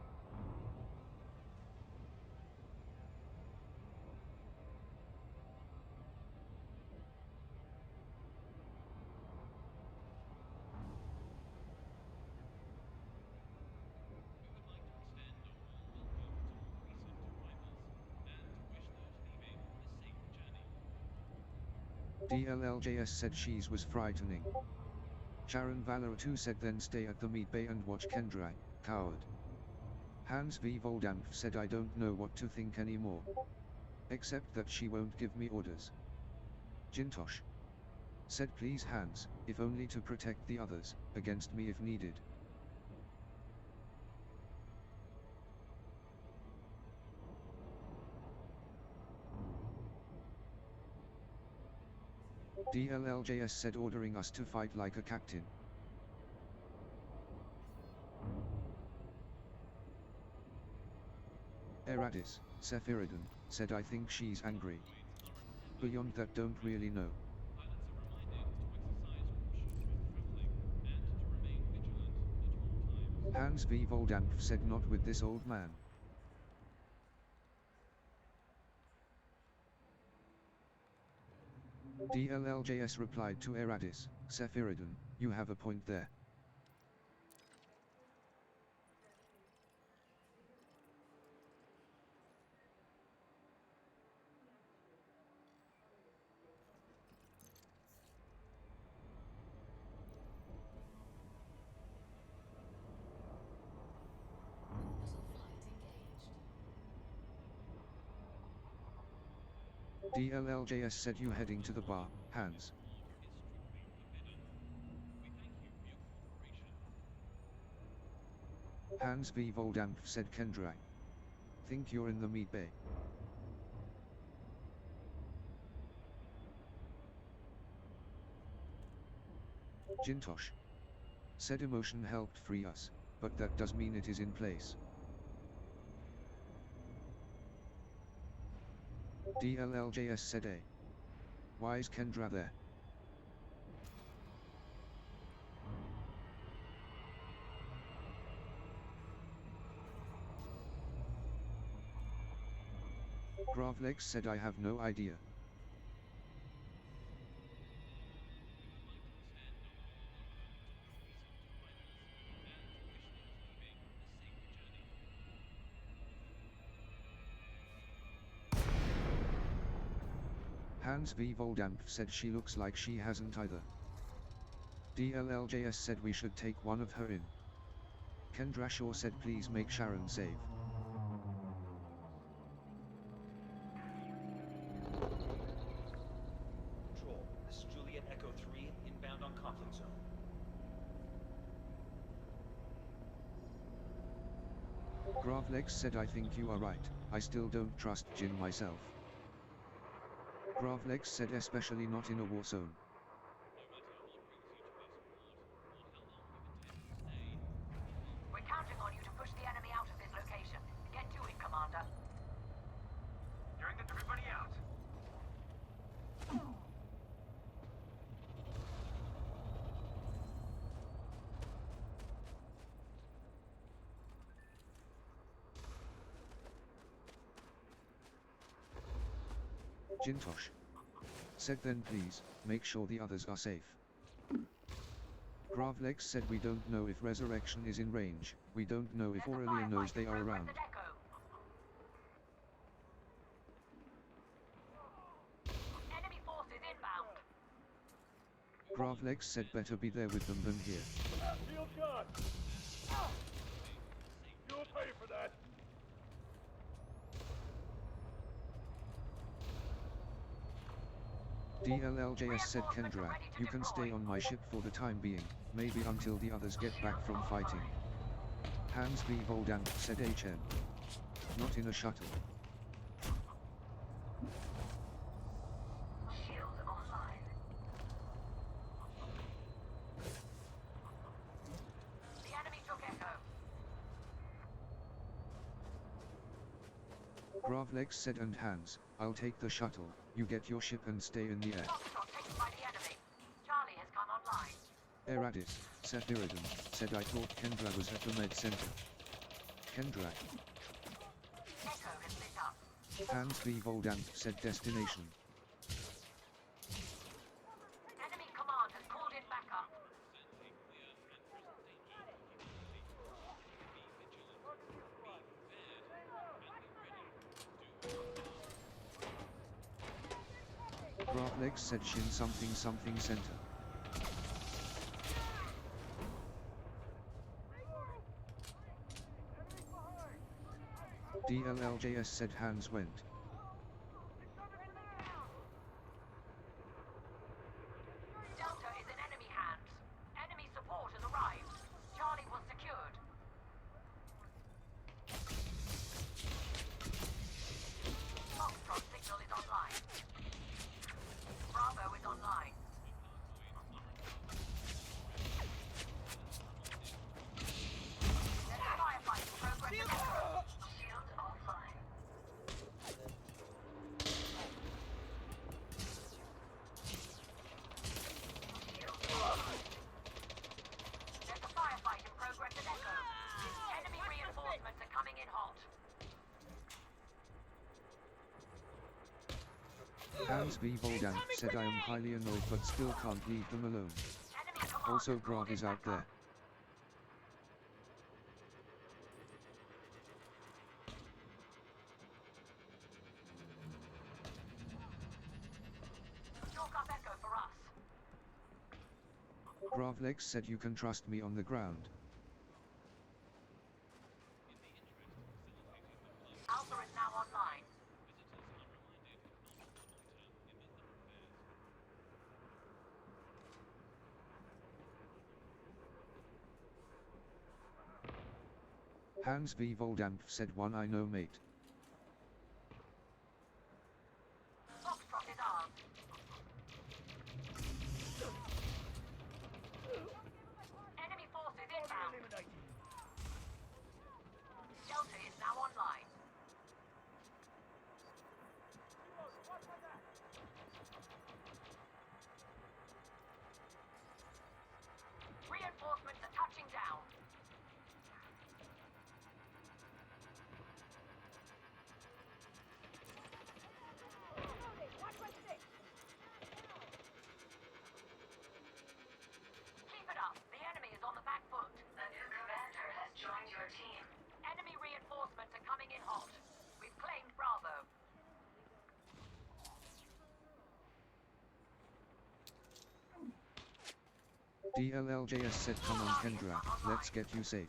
DLLJS said she's was frightening. Sharon Valor 2 said then stay at the meat bay and watch Kendra, coward. Hans V. Voldamp said I don't know what to think anymore. Except that she won't give me orders. Jintosh said please Hans, if only to protect the others, against me if needed. DLLJS said ordering us to fight like a captain. Eradis, Sephirodon, said I think she's angry. Beyond that don't really know. Hans V. Voldamp said not with this old man. DLLJS replied to Eradis, Sephirodon, you have a point there. DLLJS said you heading to the bar, Hans. Hans V. Voldamp said Kendra. Think you're in the meat bay. Jintosh said emotion helped free us, but that does mean it is in place. DLLJS said A. Why is Kendra there? Gravlex said I have no idea. Hans V. Voldamp said she looks like she hasn't either. DLLJS said we should take one of her in. Kendra Shaw said please make Sharon save. Control, this is Juliet Echo 3, inbound on conflict zone. Gravlex said I think you are right, I still don't trust Jin myself. Gravlex said especially not in a war zone. We're counting on you to push the enemy out of this location. Get to it, Commander. Hearing that everybody out. Jintosh said then please, make sure the others are safe. Gravlex said we don't know if Resurrection is in range, we don't know if Aurelia knows they are around. Enemy forces inbound. Gravlex said better be there with them than here. Shield shot! You'll pay for that! DLLJS said Kendra, you can stay on my ship for the time being, maybe until the others get back from fighting. Hans V. Voldamp said HM. Not in a shuttle. Shield online. Gravlex said, and Hans, I'll take the shuttle, you get your ship and stay in the air. Foxtrot taken by the enemy. Charlie has come online. Eradis, said Iridan, said I thought Kendra was at the med center. Kendra. Echo has lit up. Hans V. Voldamp said destination. Enemy command has called in backup. Gravlex said Shin something something center. DLLJS said Hans went. Delta is in enemy hands. Enemy support has arrived. Charlie was secured. Foxtrot signal is online. Bravo is online. There's a firefight in progress. Shield offline. There's a firefight in progress at Echo. Enemy reinforcements are coming in hot. Hans V. Voldamp said I am highly annoyed but still can't leave them alone. Enemy command Also has called Grav in is out backup. there. Chalk up Echo for us. Gravlex said you can trust me on the ground. Alpha is now online. Hans V. Voldamp said one I know mate. Foxtrot is armed. Enemy forces inbound. Delta is now online. Reinforcements are touching down. Keep it up. The enemy is on the back foot. The new commander has joined your team. Enemy reinforcements are coming in hot. We've claimed Bravo. DLLJS said come on Kendra, let's get you safe.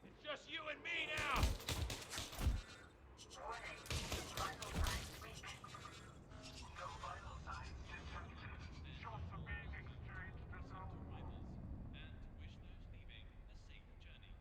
It's just you and me now! Warning. Vital signs weak. No vital signs detected. Shots are being exchanged, Vessel. And wish those leaving a safe journey.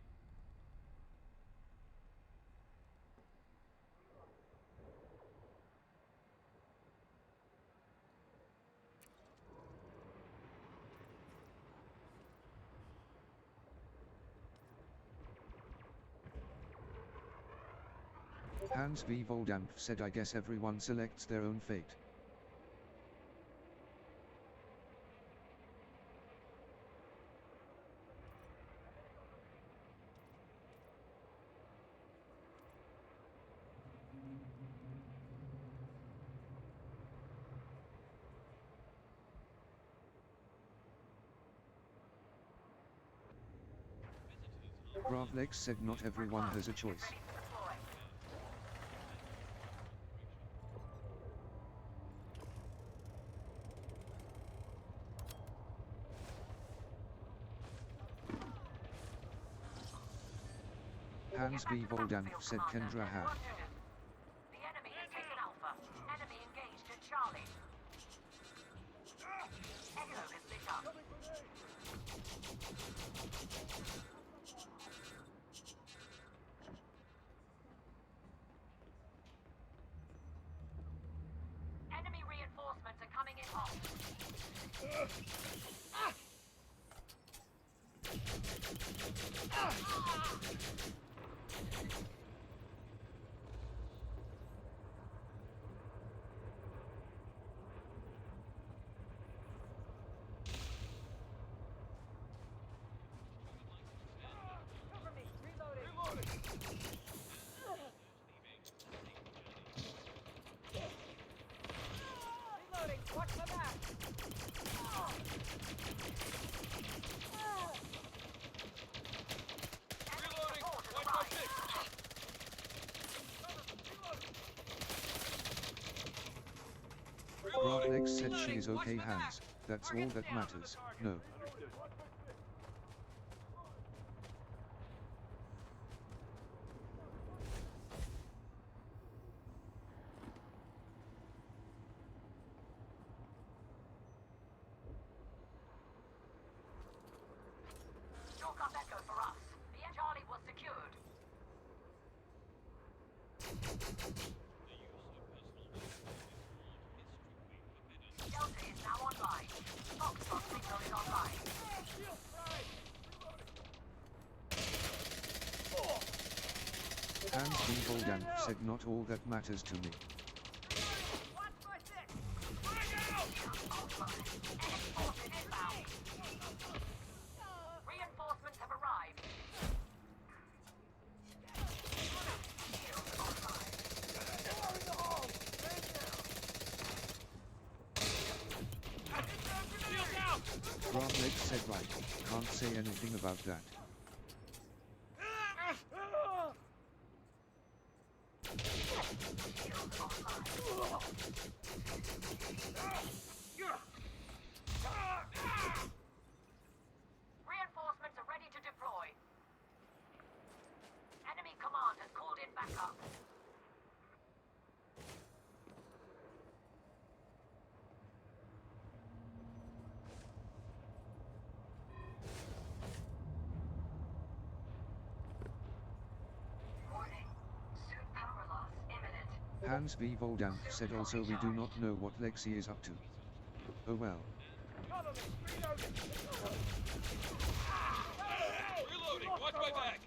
Hans V. Voldamp said I guess everyone selects their own fate. Gravlex said not everyone has a choice. Ready to deploy. Hans V. Voldamp said Kendra had. The enemy has taken Alpha. Enemy engaged at Charlie. Echo has lit up. Enemy reinforcements are coming in hot. Gravlex said she is okay, Hans. That's all that matters. No. Chalk up Echo for us. The Charlie was secured. Delta is now online. Foxtrot signal is online. Hans V. Voldan said not all that matters to me. Reinforcements have arrived. Gravlex said right. Can't say anything about that. Reinforcements are ready to deploy. Enemy command has called in backup. Warning. Suit power loss imminent. Hans V. Voldan said also we do not know what Lexi is up to. Oh well. Reloading! Watch my back!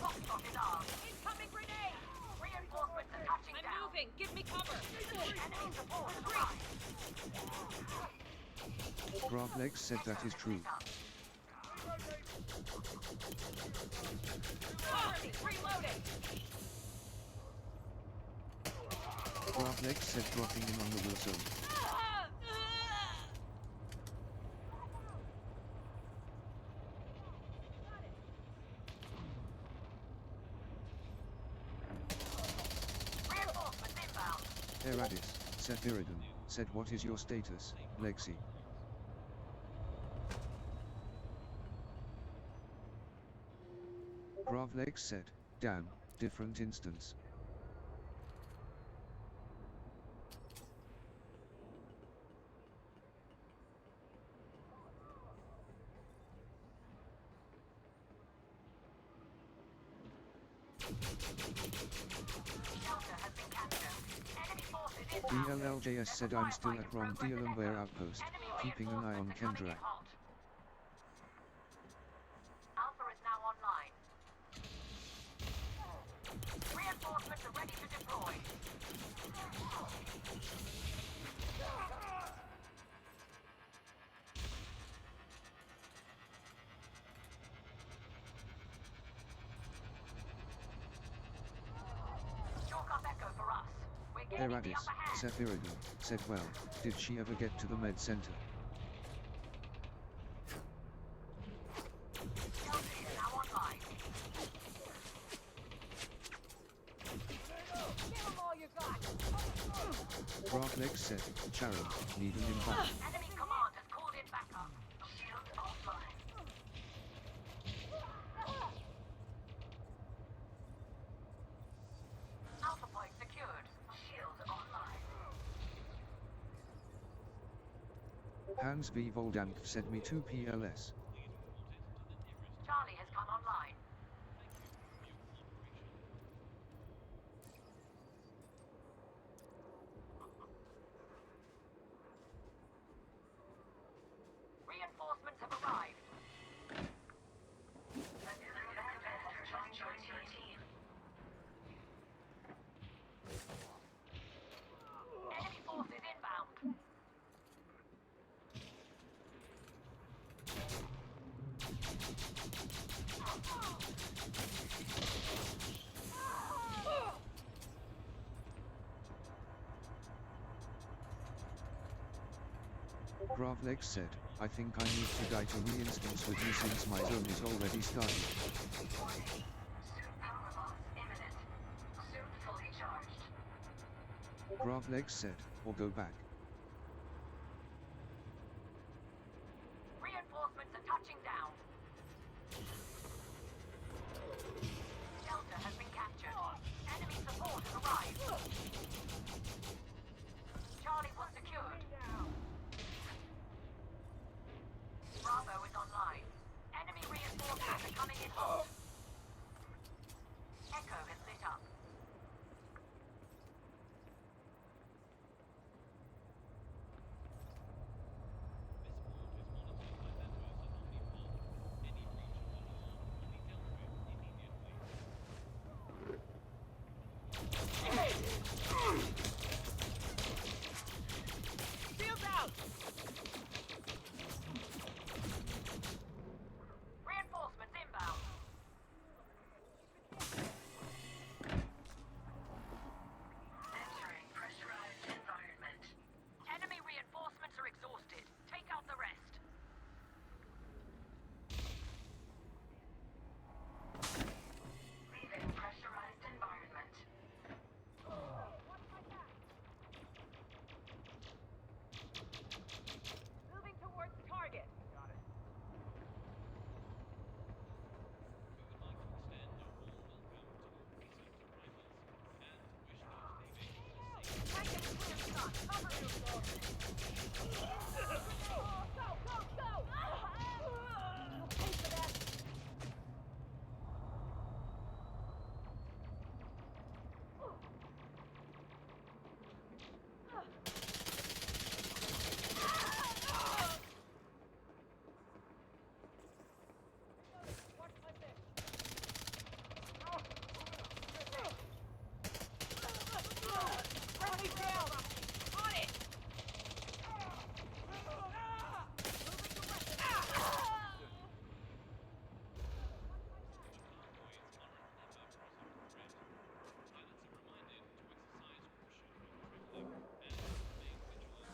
Foxtrot is armed. Incoming grenade! Reinforcements are touching down. I'm moving. Give me cover. Enemy support has arrived. Gravlex said that is true. Reloading! Gravlex said dropping in on the war zone. Reinforcements inbound. Eradis, Sephirodon, said what is your status, Lexi? Gravlex said, damn, different instance. Delta has been captured. Enemy forces inbound. DLLJS said I'm still at Ron Dielenware outpost, keeping an eye on Kendra. Alpha is now online. Reinforcements are ready to deploy. Chalk up Echo for us. We're gaining the Eradis, upper hand. Sephirodon, said well, did she ever get to the med center? Delta is now online. Gravlex said, Charon, need an invite. Enemy command has called in backup. Shield offline. Alpha point secured. Shield online. Hans V. Voldan sent me 2 PLS. Charlie has come online. Reinforcements have arrived. Join your team. Enemy forces inbound. Gravlex said, I think I need to die to re-instance with you since my zone is already started. Suit power loss imminent. Suit fully charged. Gravlex said, or go back.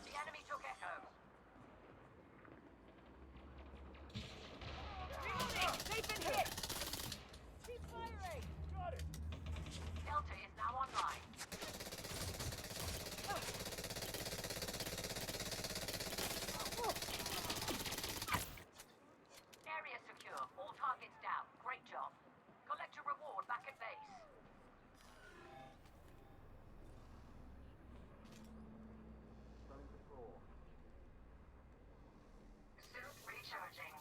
The enemy took Echo. They've been hit! Keep firing! Got it! Delta is now online. Area secure. All targets down. Great job. Collect your reward back at base. Suit recharging.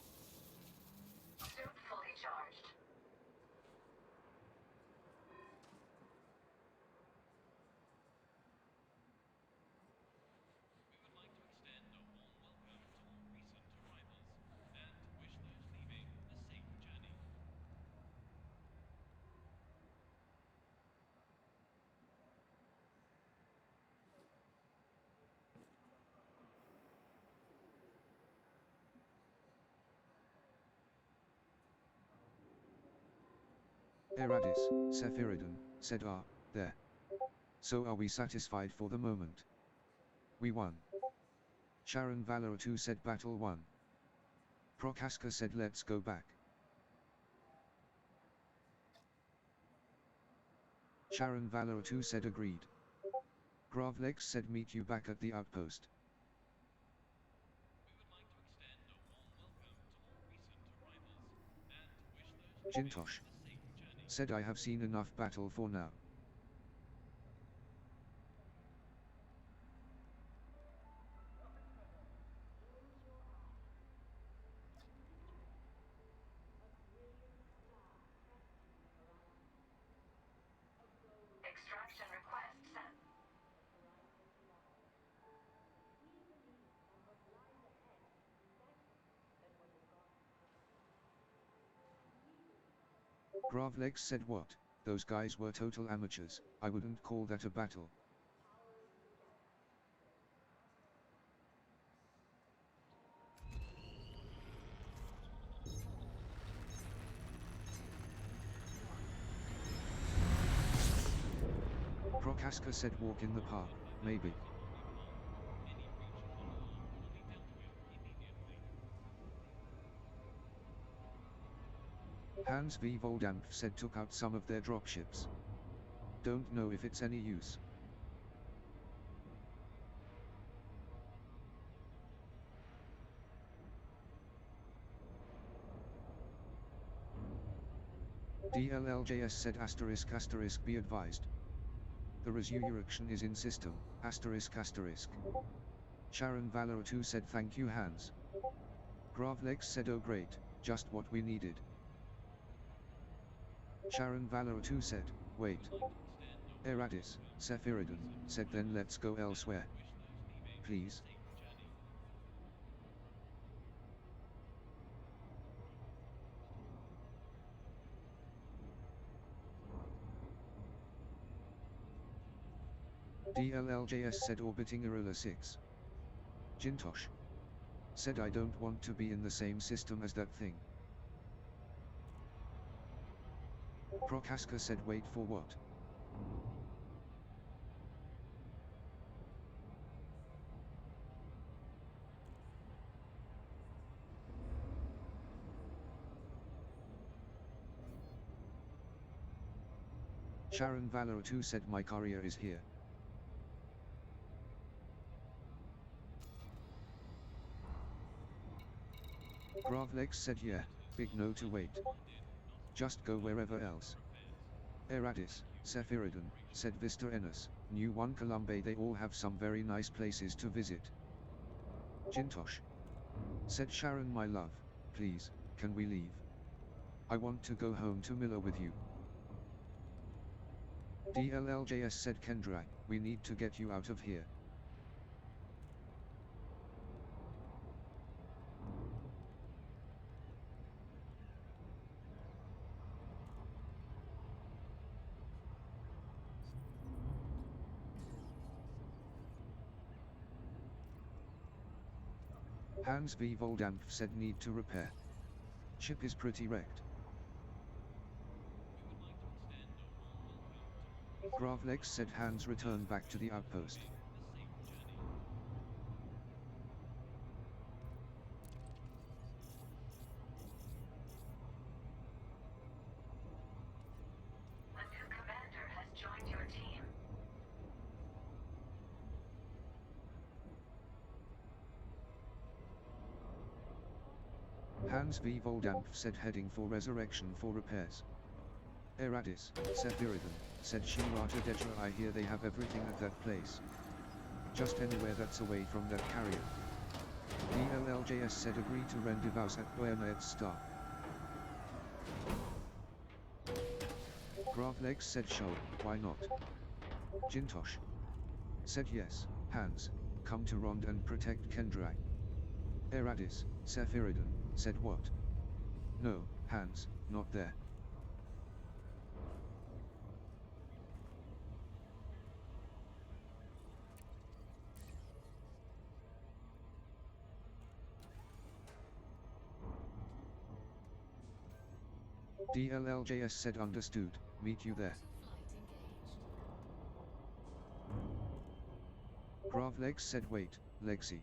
Suit fully charged. We would like to extend a warm welcome to all recent arrivals and wish those leaving a safe journey. Eradis, Sephirodon, said there. So are we satisfied for the moment? We won. Sharon Valor 2 said battle won. Prokaska said let's go back. Sharon Valor 2 said agreed. Gravlex said meet you back at the outpost. We would like to extend a warm welcome to all recent arrivals and wish those leaving Jintosh a safe journey. said I have seen enough battle for now. Extraction request sent. Gravlex said what? Those guys were total amateurs, I wouldn't call that a battle. Prokaska said walk in the park, maybe. Any breach of the law will be dealt with immediately. Hans V. Voldampf said took out some of their dropships. Don't know if it's any use. DLLJS said asterisk asterisk be advised. The resurrection is in system, asterisk asterisk. Sharon Valor 2 said thank you Hans. Gravlex said oh great, just what we needed. Sharon Valor 2 said, wait. Eradis, Sephirodon, said then let's go elsewhere. Please. DLLJS said orbiting Arula 6. Jintosh said I don't want to be in the same system as that thing. Prokaska said wait for what? Sharon Valor 2 said my courier is here. Gravlex said yeah, big no to wait. Just go wherever else. Eradis, Sephirodon, said Vista Ennis, New One Columbae, they all have some very nice places to visit. Jintosh, said Sharon, my love, please, can we leave? I want to go home to Miller with you. DLLJS, said Kendra, we need to get you out of here. Hans V. Voldampf said need to repair. Ship is pretty wrecked. Gravlex said Hans return back to the outpost. A new commander has joined your team. Hans V. Voldampf said heading for Resurrection for repairs. Eradis, Sephirodon, said Shirata Dedra, I hear they have everything at that place. Just anywhere that's away from that carrier. DLLJS said agree to rendezvous at Boyanaed Star. Gravlex said sure, why not? Jintosh said yes, Hans, come to Rond and protect Kendrak. Eradis, Sephirodon, said what? No, Hans, not there. DLLJS said understood, meet you there. Gravlex said wait, Lexi.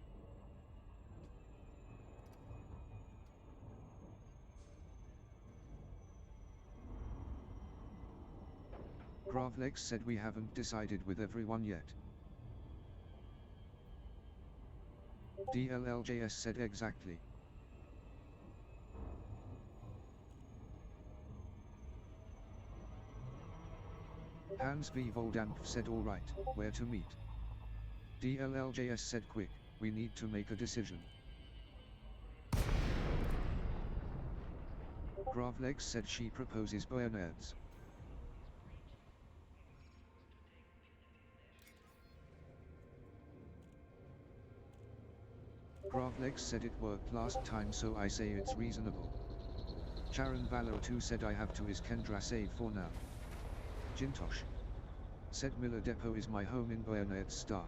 Gravlex said we haven't decided with everyone yet. DLLJS said exactly. Hans V. Voldampf said alright, where to meet? DLLJS said quick, we need to make a decision. Gravlex said she proposes Boyanads. Gravlex said it worked last time, so I say it's reasonable. Charon Valor 2 said I have to is Kendra save for now. Jintosh said Miller Depot is my home in Boyanaed Star.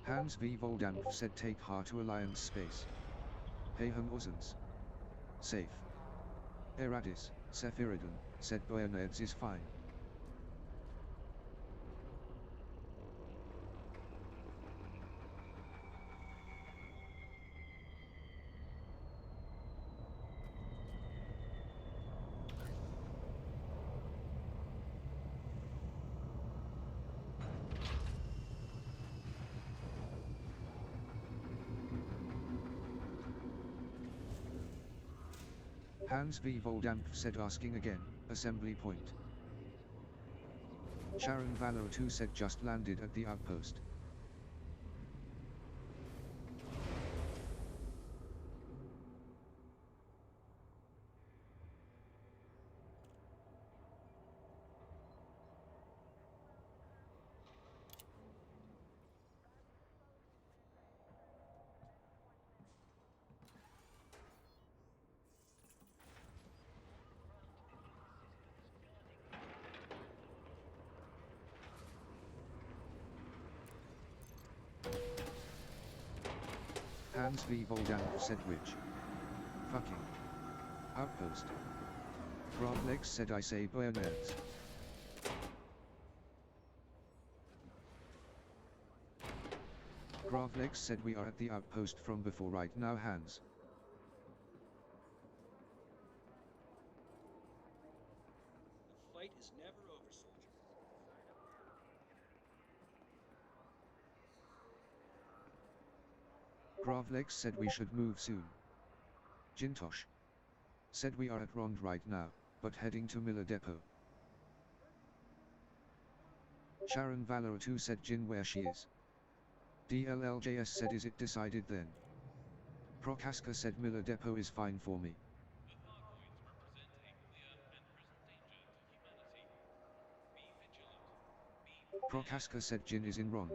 Hans V. Voldampf said take her to Alliance Space. Payham Uzans. Safe. Eradis, Sephirodon, said Boyanaeds is fine. Hans V. Voldampf said asking again, assembly point. Sharon Valor 2 said just landed at the outpost. Hans V. Voldampf said which? Fucking outpost. Gravlex said I say Boyanaeds. Gravlex said we are at the outpost from before right now, Hans. The fight is never over, soldier. Gravlex said we should move soon. Jintosh said we are at Rond right now, but heading to Miller Depot. Sharon Valor 2 said Jin where she is. DLLJS said is it decided then? Prokaska said Miller Depot is fine for me. The Thargoids represent a clear and present danger to humanity. Be vigilant. Prokaska said Jin is in Rond.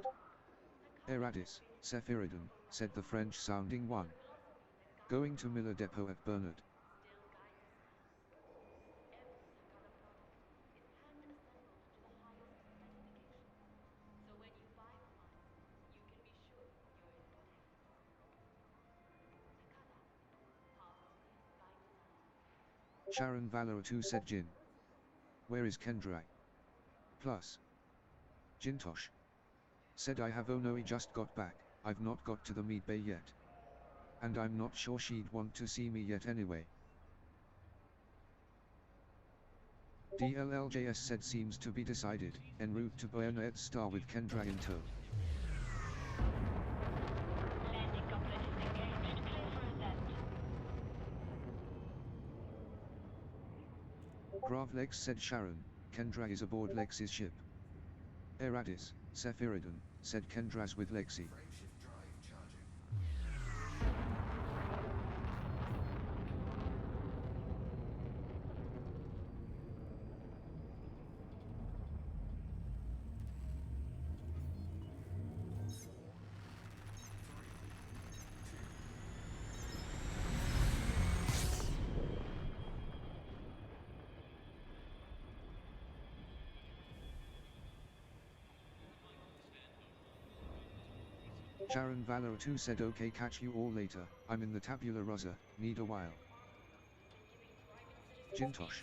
Eradis, Sephirodon, said the French-sounding one. Going to Miller Depot at Bernard. Sharon Valor 2 said Jin. Where is Kendra? Plus. Jintosh said I have Onoi just got back, I've not got to the meat bay yet. And I'm not sure she'd want to see me yet anyway. DLLJS said seems to be decided, en route to Bayonet Star with Kendra in tow. Landing couplet is engaged. Clear for ascent. Grav Lex said Sharon, Kendra is aboard Lex's ship. Eradis, Sephirodon, said Kendra's with Lexi. Sharon Valor 2 said okay, catch you all later, I'm in the Tabula Rasa, need a while. Jintosh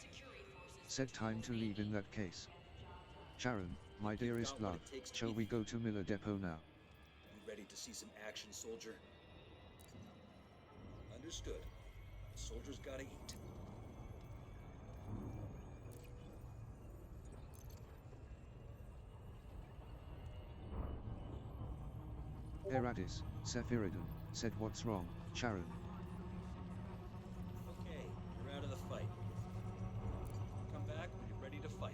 said time to leave in that case. Sharon, my dearest love, shall we go to Miller Depot now? You ready to see some action, soldier? Understood. The soldier's gotta eat. Eradis, Sephirodon, said what's wrong, Sharon? Okay, you're out of the fight. Come back when you're ready to fight.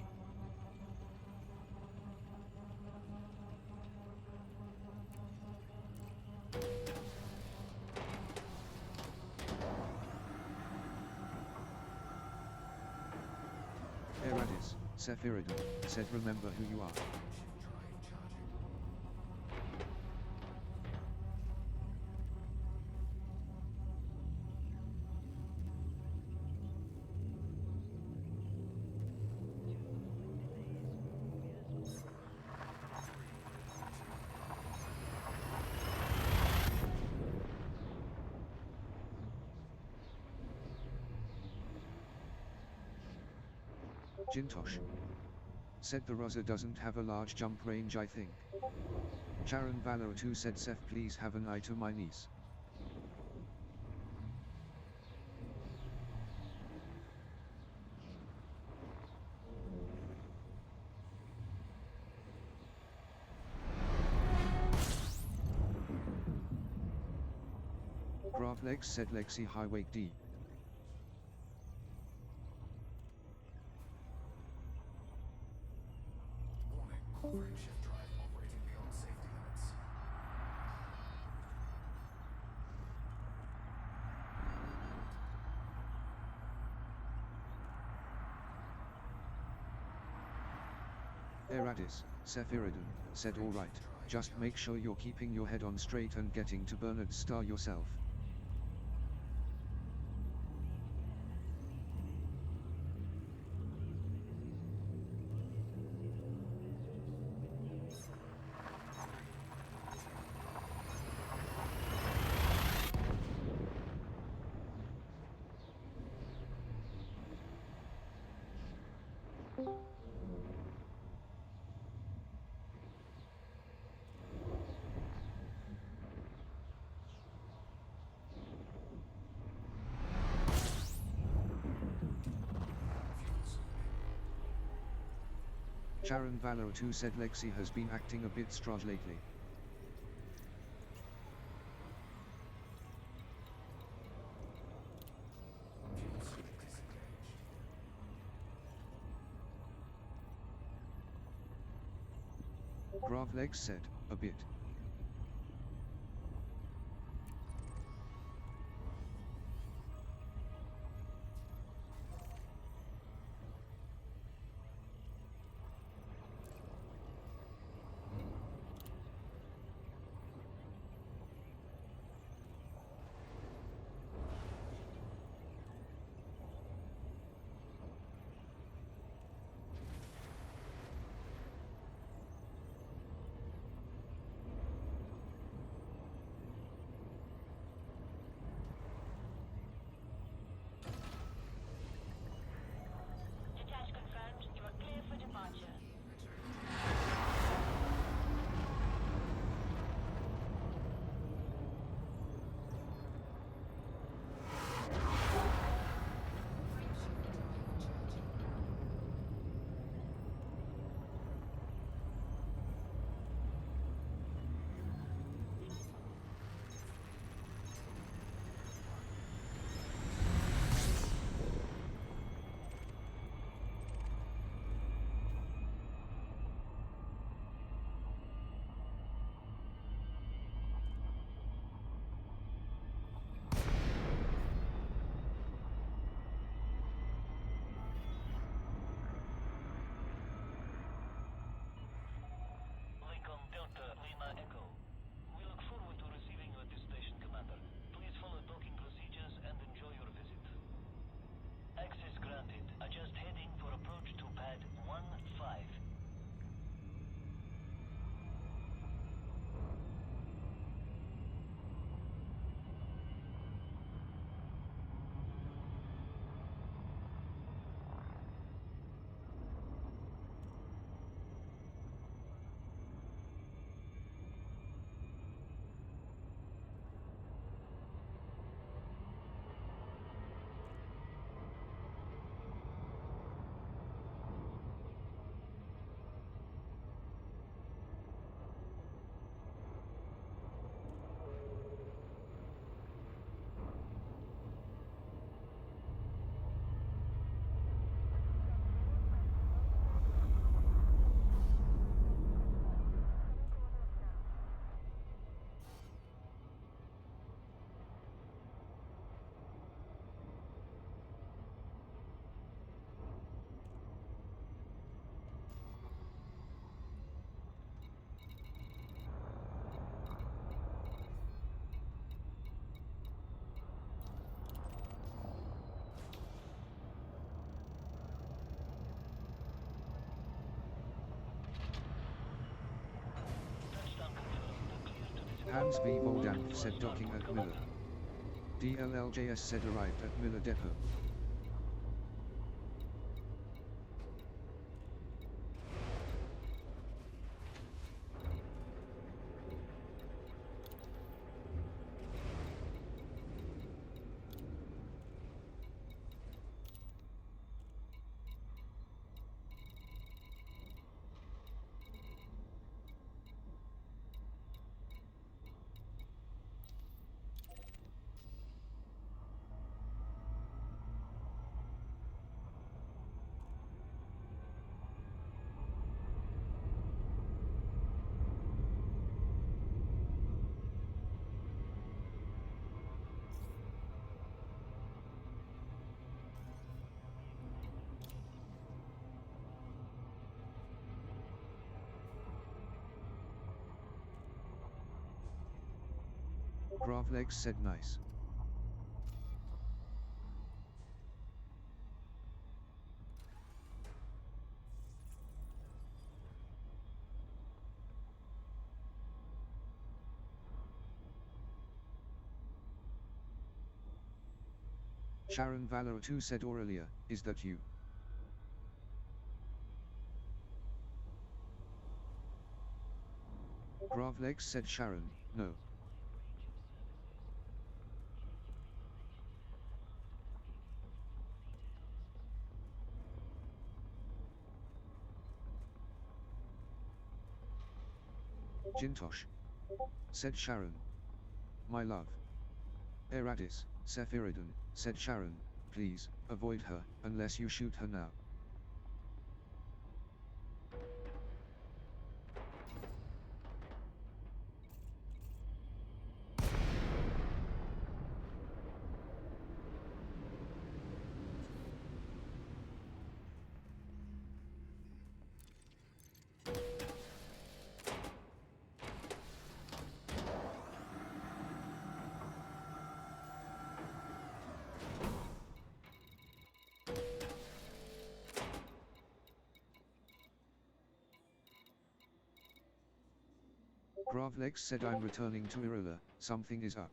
Eradis, Sephirodon, said remember who you are. Jintosh said the Rasa doesn't have a large jump range I think. Sharon Valor 2 said Seth please have an eye to my niece. Grav Lex said Lexi High Wake D. Frameshift drive operating beyond safety limits. Eradis, Sephirodon, said alright, just make sure you're keeping your head on straight and getting to Bernard Star yourself. Sharon Valor 2 said Lexi has been acting a bit strange lately. Gravlex said, a bit. Detach confirmed. You are clear for departure. Lincoln Delta Lima Echo. We look forward to receiving you at this station, Commander. Please follow docking procedures and enjoy your visit. Access granted. Adjust heading for approach to pad 1-5. Hans V. Voldank said docking at Miller. DLLJS said arrived at Miller Depot. Gravlex said nice. Sharon Valor 2 said Aurelia, is that you? Gravlex said Sharon, no. Jintosh, said Sharon. My love. Eradis, Sephirodon, said Sharon, please, avoid her, unless you shoot her now. Gravlex said I'm returning to Irola, something is up.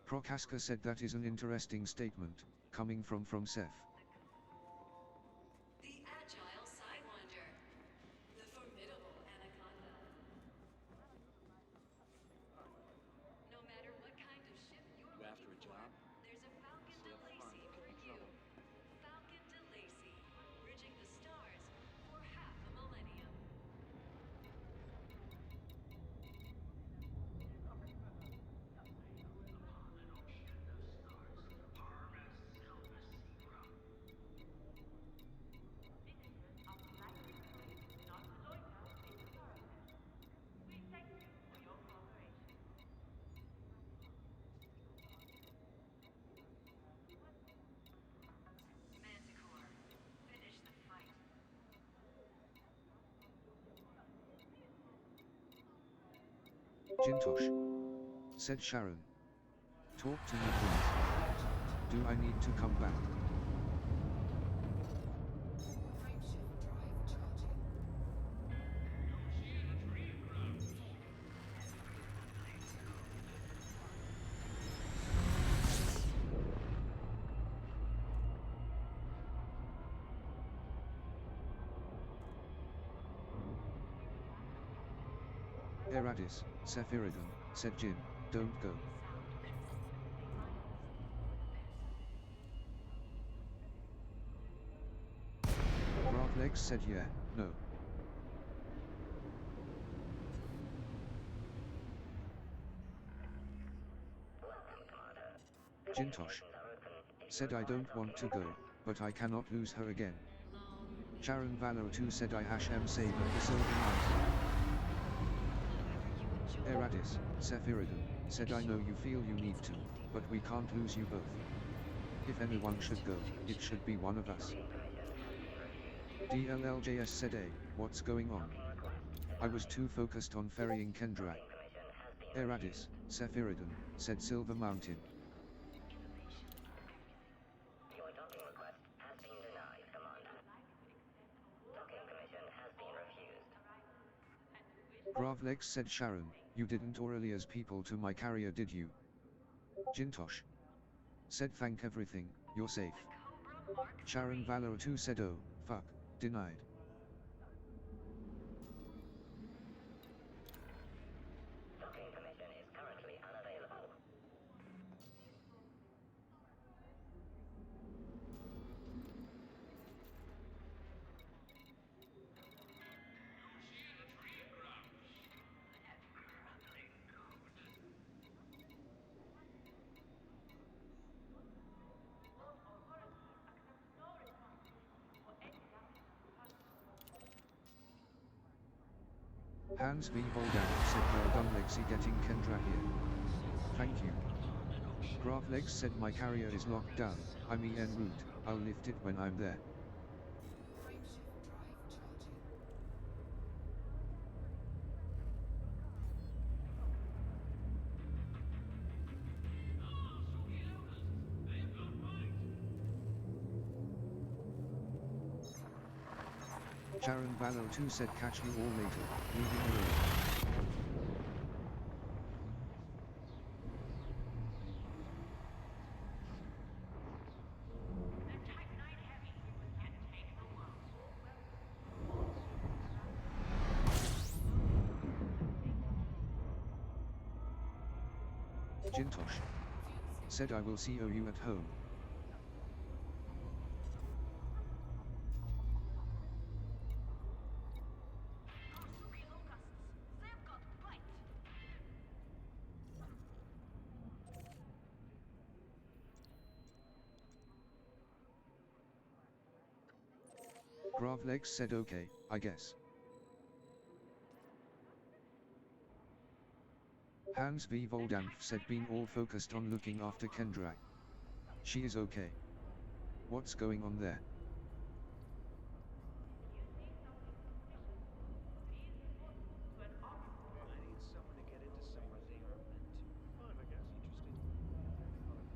Prokaska said that is an interesting statement, coming from Seth. The agile Sidewinder. The formidable Anaconda. No matter what kind of ship you're You after looking a for, job? there's a Falcon So have fun, DeLacy don't for get in you. trouble. Falcon DeLacy, bridging the stars for half a millennium. Manticore, finish the fight. Jintosh, said Sharon. Talk to me please. Do I need to come back? Frameshift drive charging. Eradis, Sephirodon, said Jin, don't go. Gravlex said yeah, no. Jintosh said I don't want to go, but I cannot lose her again. Sharon Valor 2 said I #M Saber the Silver Mountain. Eradis, Sephirodon, said I know you feel you need to, but we can't lose you both. If anyone should go, it should be one of us. DLLJS said what's going on? I was too focused on ferrying Kendra. Eradis, Sephirodon, said Silver Mountain. Your docking request has been denied, Commander. Docking permission has been refused. Gravlex said Sharon, you didn't Aurelia's people to my carrier did you? Jintosh said thank everything, you're safe. Sharon Valor 2 said oh, fuck, denied. Docking permission is currently unavailable. Hans V. Voldan said well done Lexi getting Kendra here. Thank you. Gravlex said my carrier is locked down, I'm en route, I'll lift it when I'm there. Frameshift drive charging. Sharon Valor 2 said catch you all later, leaving alone. Jintosh said I will see you at home. Gravlex said okay, I guess. Hans V. Voldanf said been all focused on looking after Kendra. She is okay. What's going on there? I need someone to get into somewhere they aren't meant to. Fun, I guess.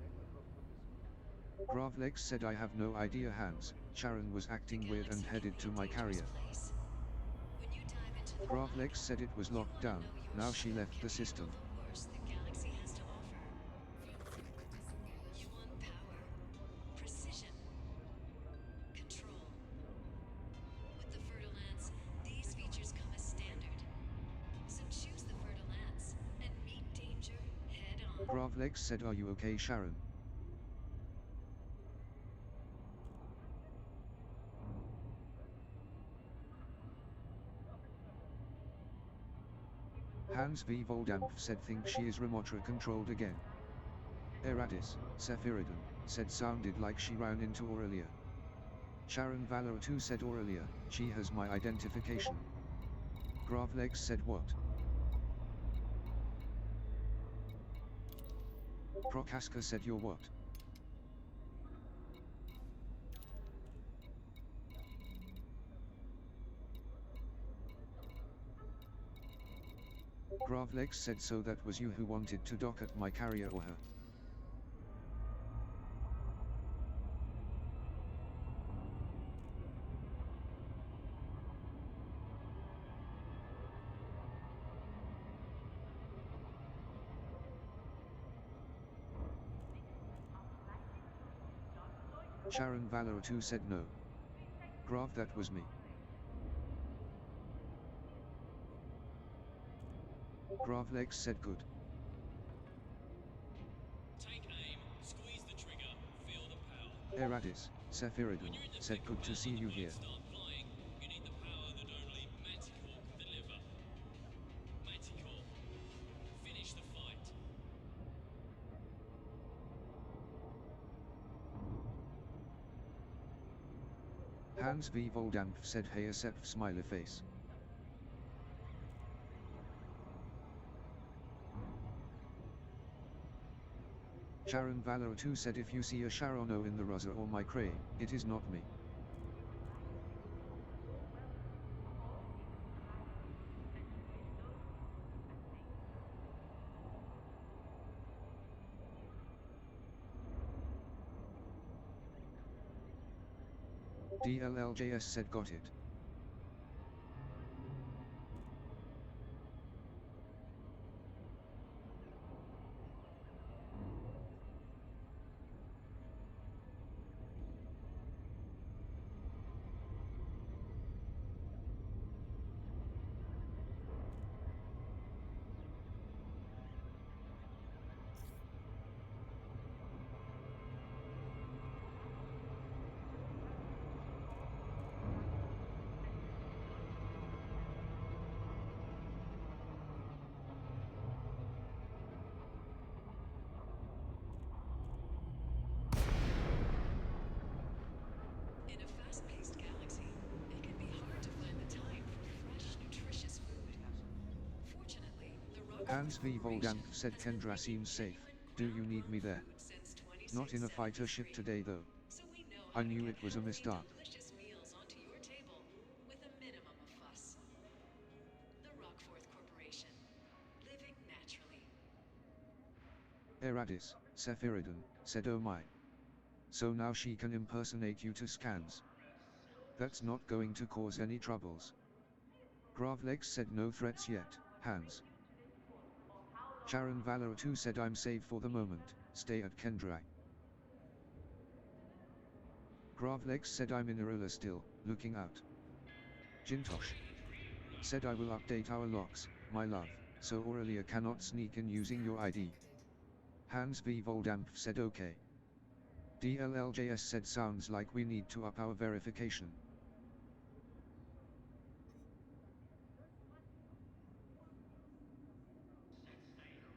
Interesting. Gravlex said I have no idea Hans, Sharon was acting weird and headed to my carrier. Gravlex said it was locked down, Now she left the system. Worse the galaxy has to offer. You want power, precision, control. With the Fer-de-Lance, these features come as standard. So choose the Fer-de-Lance and meet danger head on. Gravlex said, "Are you okay, Sharon?" Hans V. Voldampf said, "Think she is Ramotra controlled again." Eradis, Sephirodon, said sounded like she ran into Aurelia. Sharon Valor 2 said, "Aurelia, she has my identification." Gravlex said, "What?" Prokaska said, "You're what?" Gravlex said, "So that was you who wanted to dock at my carrier or her?" Sharon Valor 2 said, "No. Grav, that was me." Gravlex said, "Good." Take aim, squeeze the trigger, feel the power. Eradis, Sephirodon, said, "Good to see you here." Start flying, you need the power that only Manticore can deliver. Manticore, finish the fight. Hans V. Voldampf said, "Hey, Aseph, smiley face." Sharon Valor 2 said, "If you see a Sharono in the Rosa or my Cray, it is not me." DLLJS said, "Got it." In a fast-paced galaxy, it can be hard to find the time for fresh, nutritious food. Fortunately, the Rockford Hans V. Corporation Voldampf said, has been "Kendra bringing seems safe. genuine Do you need me ground-farmed there?" food since "Not in a fighter ship 2673. today though. So we know I how to knew get it was a healthy, misstart. delicious meals onto your table with a minimum of fuss. The Rockforth Corporation. Living naturally. Eradis, Sephirodon, said, "Oh my. So now she can impersonate you to scans. That's not going to cause any troubles." Gravlex said, "No threats yet, Hans." Sharon Valor 2 said, "I'm safe for the moment, stay at Kendra." Gravlex said, "I'm in Arola still, looking out." Jintosh said, "I will update our locks, my love, so Aurelia cannot sneak in using your ID." Hans V. Voldampf said, "Okay." DLLJS said, "Sounds like we need to up our verification."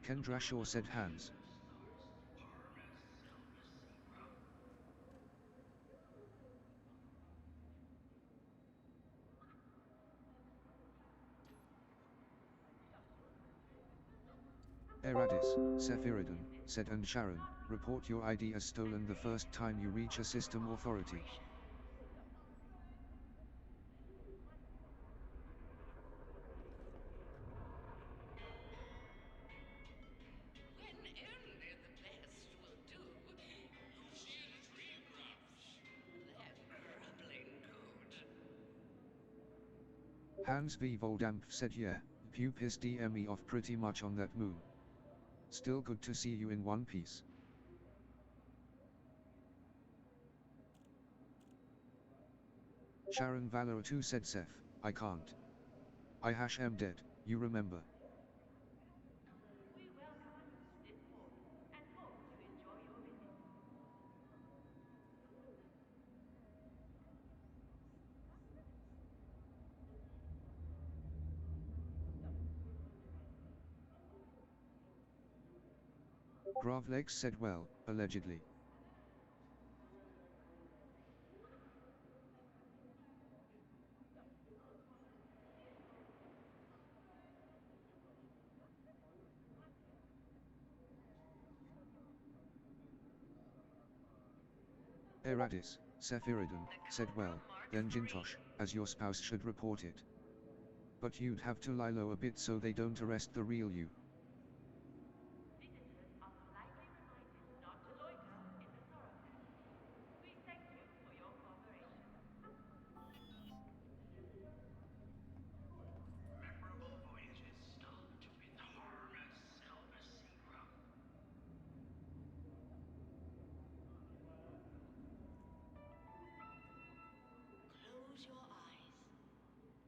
Kendra Shaw said, "Hans." Eradis, Sephirodon, said, "And Sharon, report your ID as stolen the first time you reach a system authority." When only the best will do. Lucian Dreamcrafts. That grumbling code. Hans V. Voldampf said, "Yeah, You pissed me off pretty much on that moon. Still good to see you in one piece. Sharon Valor 2 said Seth, I can't. I am dead, you remember. We welcome you to this port and hope you enjoy your visit. Gravlex said well, allegedly. Eradis, Sephirodon, said well, then Jintosh, as your spouse should report it. But you'd have to lie low a bit so they don't arrest the real you. Visitors are politely reminded not to loiter in the thoroughfare. We thank you for your cooperation. Memorable voyages start with harmless silver serum. Close your eyes.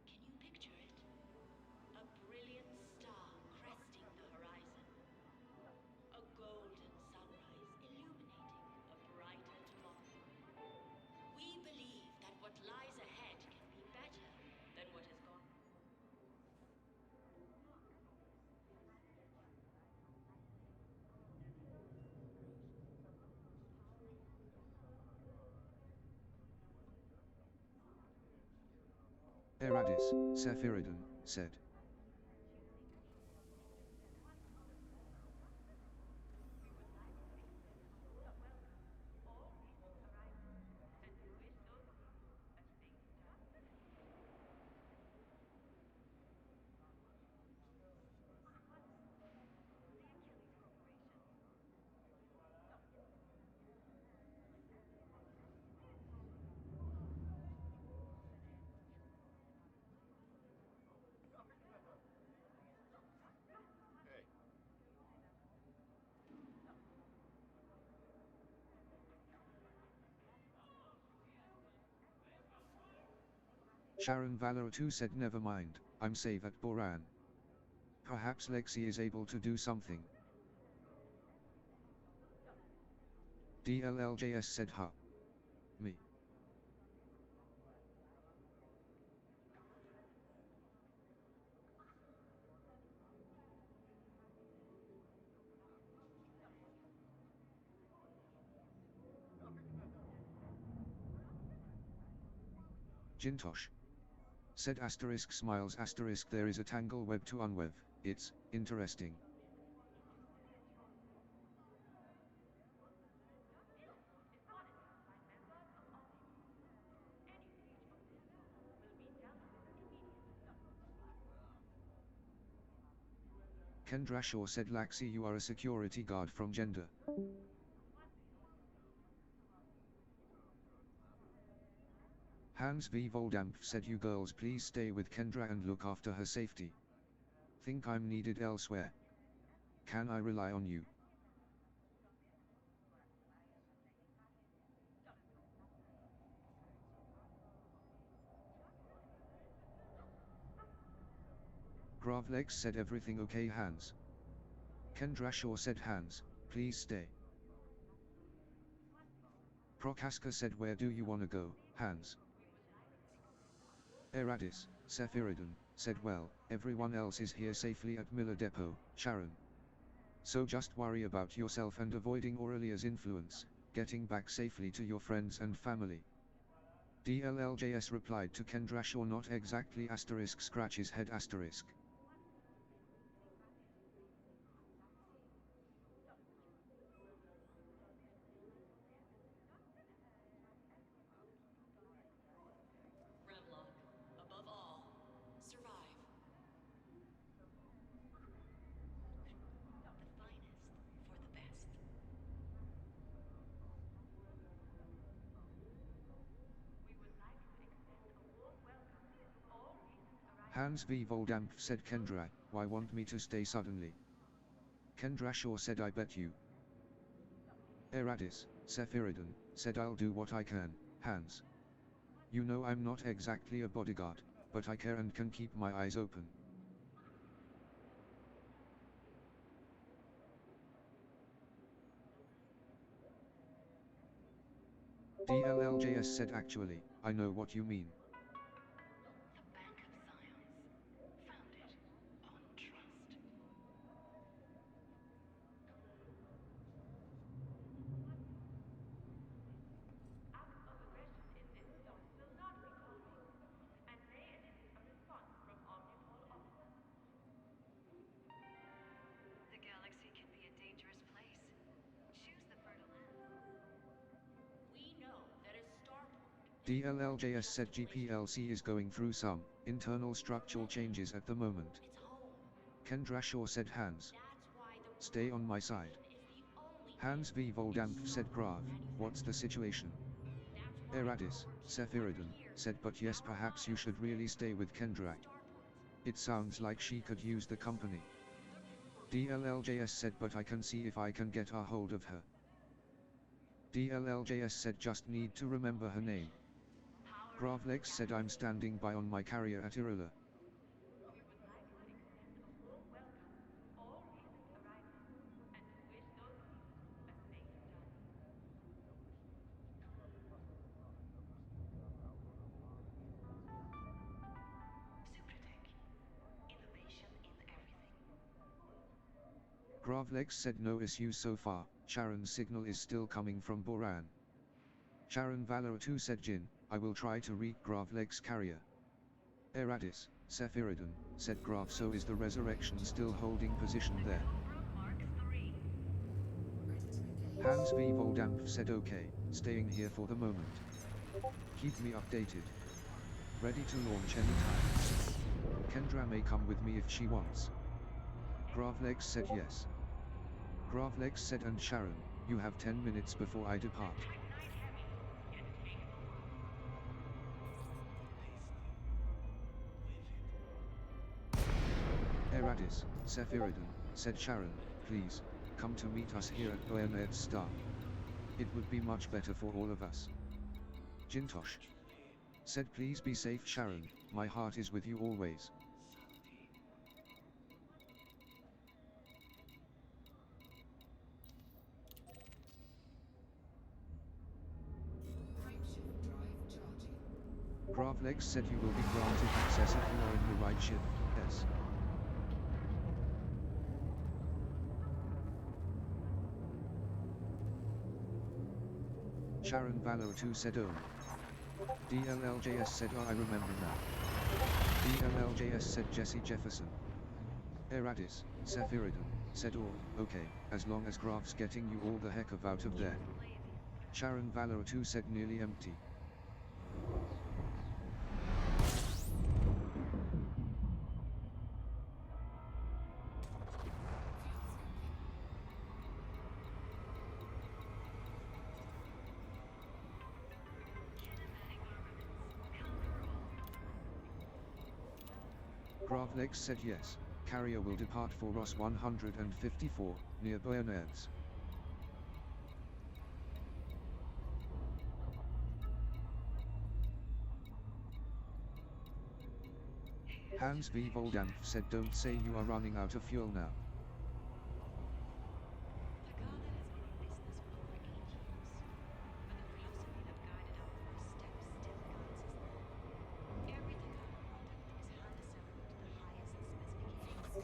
Can you picture it? A brilliant star cresting the horizon. A golden sunrise illuminating a brighter tomorrow. We believe that what lies ahead can be better than what has gone. Eradis, Sephirodon, said. Sharon Valor 2 said never mind, I'm safe at Boran. Perhaps Lexi is able to do something. DLLJS said ha. Me. Jintosh. Said asterisk smiles asterisk there is a tangle web to unweb, it's interesting. Kendra Shaw said Laxi you are a security guard from Gender. Hans V. Voldamp said you girls please stay with Kendra and look after her safety. Think I'm needed elsewhere. Can I rely on you? Gravlex said everything okay Hans. Kendra Shaw said Hans, please stay. Prokaska said where do you wanna go, Hans? Eradis, Sephirodon, said well, everyone else is here safely at Miller Depot, Sharon. So just worry about yourself and avoiding Aurelia's influence, getting back safely to your friends and family. DLLJS replied to Kendra Shaw not exactly asterisk scratch his head asterisk. Revlok, above all, survive. The finest for the best. We would like to extend a warm welcome to all recent arrivals. Hans V. Voldampf said Kendra, why want me to stay suddenly? Kendra sure said I bet you. Eradis, Sephirodon, said I'll do what I can, Hans. You know I'm not exactly a bodyguard, but I care and can keep my eyes open. DLLJS said actually, I know what you mean. The Bank of Scions, founded on trust. Acts of aggression in this zone will not be tolerated, and may elicit a response from Omnipol officers. The galaxy can be a dangerous place. Choose the fertile lands. We know that a starport DLLJS said GPLC is going through some internal structural changes at the moment. is home. Kendra Shaw said Hans. That's why the Stay on my side. is the only Hans V. Voldampf said Grav, what's the situation? Eradis, Sephirodon, said but yes perhaps you should really stay with Kendra. It sounds like she could use the company. DLLJS said but I can see if I can get a hold of her. DLLJS said just need to remember her name. Gravlex said I'm standing by on my carrier at Irola. Supratech. Innovation in everything. Gravlex said no issues so far, Sharon's signal is still coming from Boran. Sharon Valor 2 said Jin, I will try to reach Gravlex carrier. Eradis, Sephirodon, said Grav so is the resurrection still holding position there. Mark 3. Hans V. Voldampf said okay, staying here for the moment. Keep me updated. Ready to launch anytime. Kendra may come with me if she wants. Gravlex said yes. Gravlex said and Sharon, you have 10 minutes before I depart. Eradis, Sephirodon, said Sharon, please, come to meet us here at Boyaned Star. It would be much better for all of us. Jintosh said please be safe Sharon, my heart is with you always. Gravlex said you will be granted access if you are in the right ship, yes. Sharon Valor 2 said oh. DLLJS said oh I remember now. DLLJS said Jesse Jefferson. Eradis, Sephirodon, said oh, okay, as long as Graf's getting you all the heck of out of there. Sharon Valor 2 said nearly empty. Gravlex said yes, carrier will depart for Ross 154, near Boyaneds. Hans V. Voldampf said don't say you are running out of fuel now.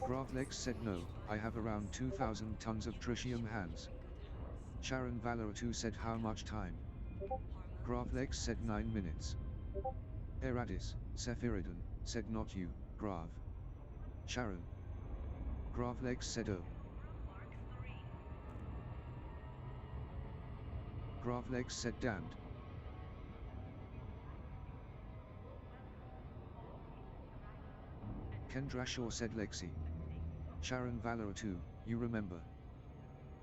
Gravlex said no, I have around 2,000 tons of tritium hands. Sharon Valor 2 said how much time? Gravlex said 9 minutes. Eradis, Sephirodon, said not you, Grav. Sharon. Gravlex said oh. Gravlex said damned. Kendra Shaw said Lexi. Sharon Valor 2, you remember.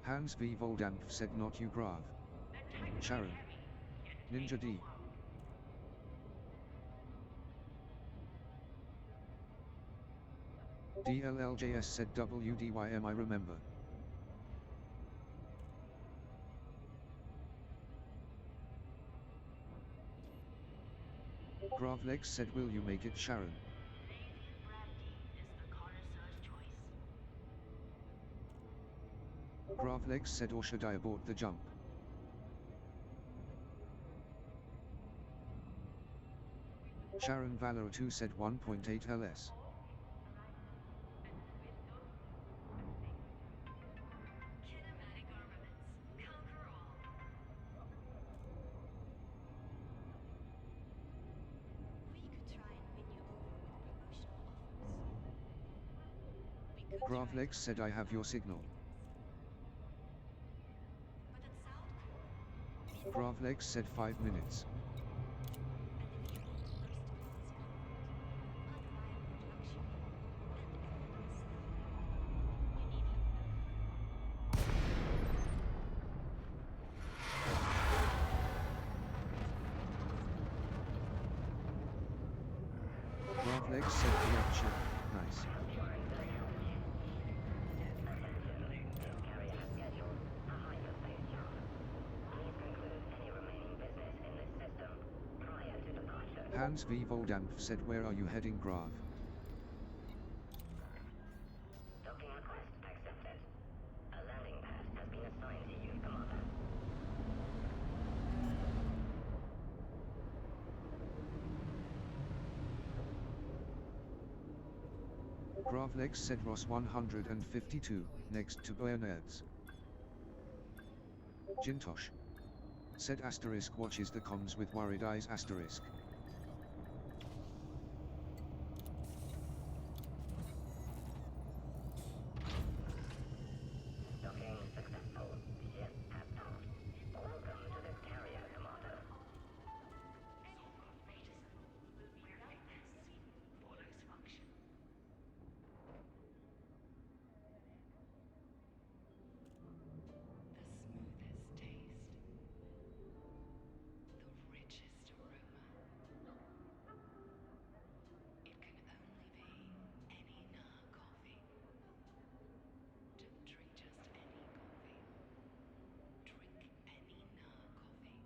Hans V. Voldampf said not you Grav. Sharon. Ninja D. DLLJS said WDYM I remember. Gravlex said will you make it Sharon? Flavian brandy is the connoisseur's choice. Gravlex said or should I abort the jump? Sharon Valor 2 said 1.8 LS. Kinematic armaments. Conquer all. We could try and win you over with promotional offers. We could try Gravlex said I have your signal. but that sound cool. Gravlex said 5 minutes. Gravlex said correction. Nice. Hans V. Voldampf said where are you heading Grav? Docking request accepted. A landing pad has been assigned to you, Commander. Gravlex said Ross 152, next to Bayonets. Jintosh said asterisk watches the comms with worried eyes asterisk. Docking successful. Ship at port. Welcome to the carrier, Commander. The smoothest taste. The richest aroma. It can only be any Nah coffee. Don't drink just any coffee. Drink any Nah coffee.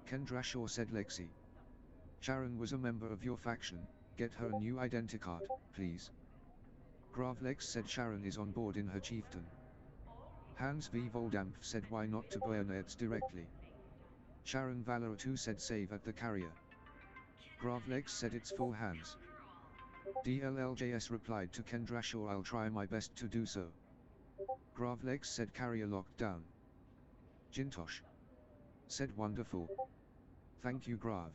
Kendra Shaw said Lexi. Sharon was a member of your faction, get her a new identicard, please. Gravlex said Sharon is on board in her chieftain. Hans V. Voldampf said why not to Bayonets directly. Sharon Valor 2 said save at the carrier. Gravlex said it's full hands. DLLJS replied to Kendra Shaw I'll try my best to do so. Gravlex said carrier locked down. Jintosh said wonderful. Thank you Grav.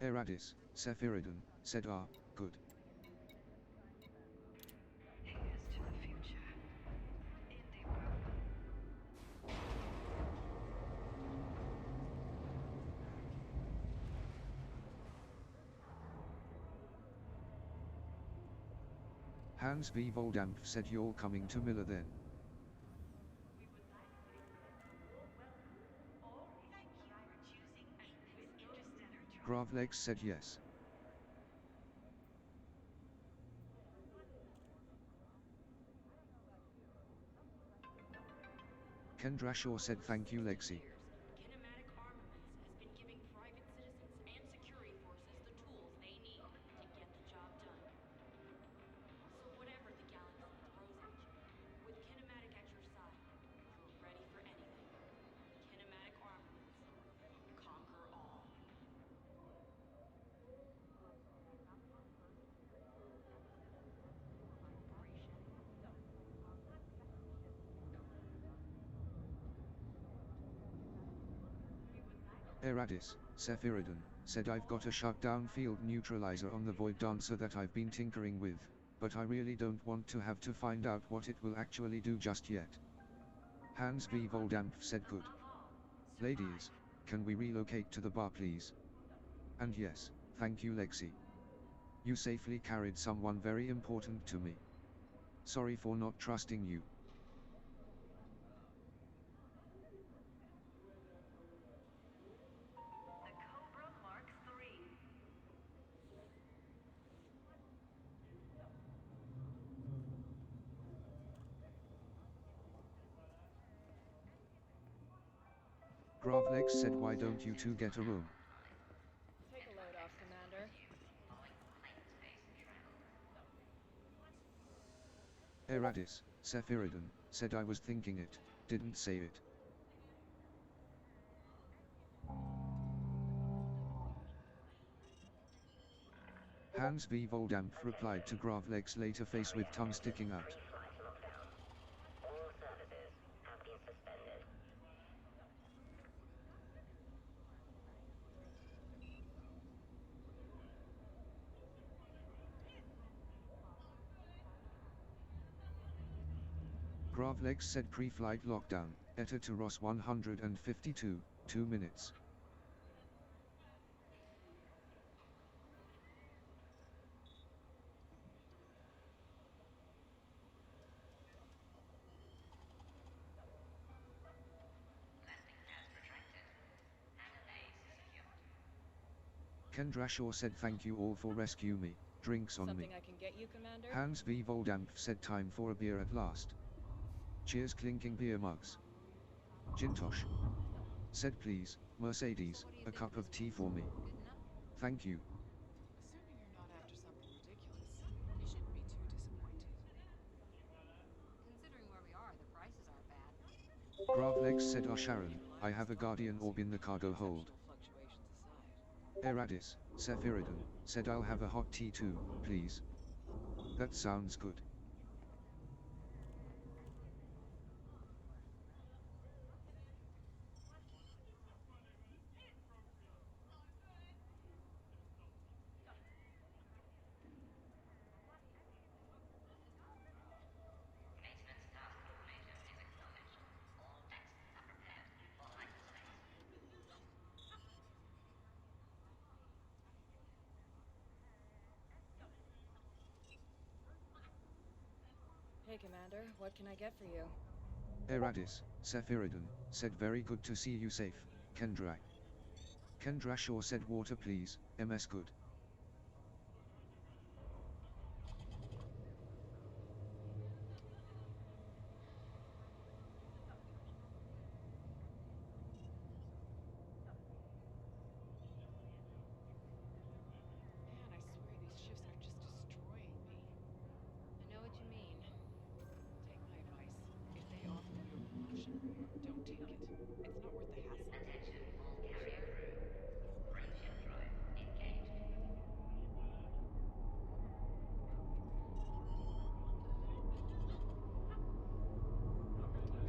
Eradis, Sephirodon, said good. Here's to the future. Indie Bro. Hans V. Voldampf said you're coming to Miller then. Gravlex said yes. Kendra Shaw said thank you Lexi. Kinematic Armaments has been giving private citizens and security forces the tools they need to get the job done. So whatever the galaxy throws at you, with Kinematic at your side, you're ready for anything. Kinematic Armaments. Conquer all. Eradis, Sephirodon, said I've got a shutdown field neutralizer on the Void Dancer that I've been tinkering with, but I really don't want to have to find out what it will actually do just yet. Hans V. Voldampf said good. Ladies, can we relocate to the bar please? And yes, thank you Lexi. You safely carried someone very important to me. Sorry for not trusting you. Gravlex said why don't you two get a room? Take a load off, Commander. Eradis, Sephirodon, said I was thinking it, didn't say it. Hans V. Voldamp replied to Gravlex later face with tongue sticking out. Gravlex said pre-flight lockdown, ETA to Ross 152, 2 minutes. Kendrashaw said thank you all for rescue me, drinks on Something me. I can get you, Commander? Hans V. Voldamp said time for a beer at last. Cheers clinking beer mugs. Jintosh said please, Mercedes, a cup of tea for me. Thank you. Assuming you're not after something ridiculous, you shouldn't be too disappointed. Considering where we are, the prices aren't bad. Gravlex said Sharon, I have a guardian orb in the cargo hold. Fluctuations aside. Eradis, Sephirodon, said I'll have a hot tea too, please. That sounds good. Hey, Commander, what can I get for you? Eradis, Sephirodon, said very good to see you safe, Kendra. Kendrashaw said water please, MS good. Man, I swear these shifts are just destroying me. I know what you mean. Take my advice. If they offer you a promotion, don't take it. It's not worth the hassle.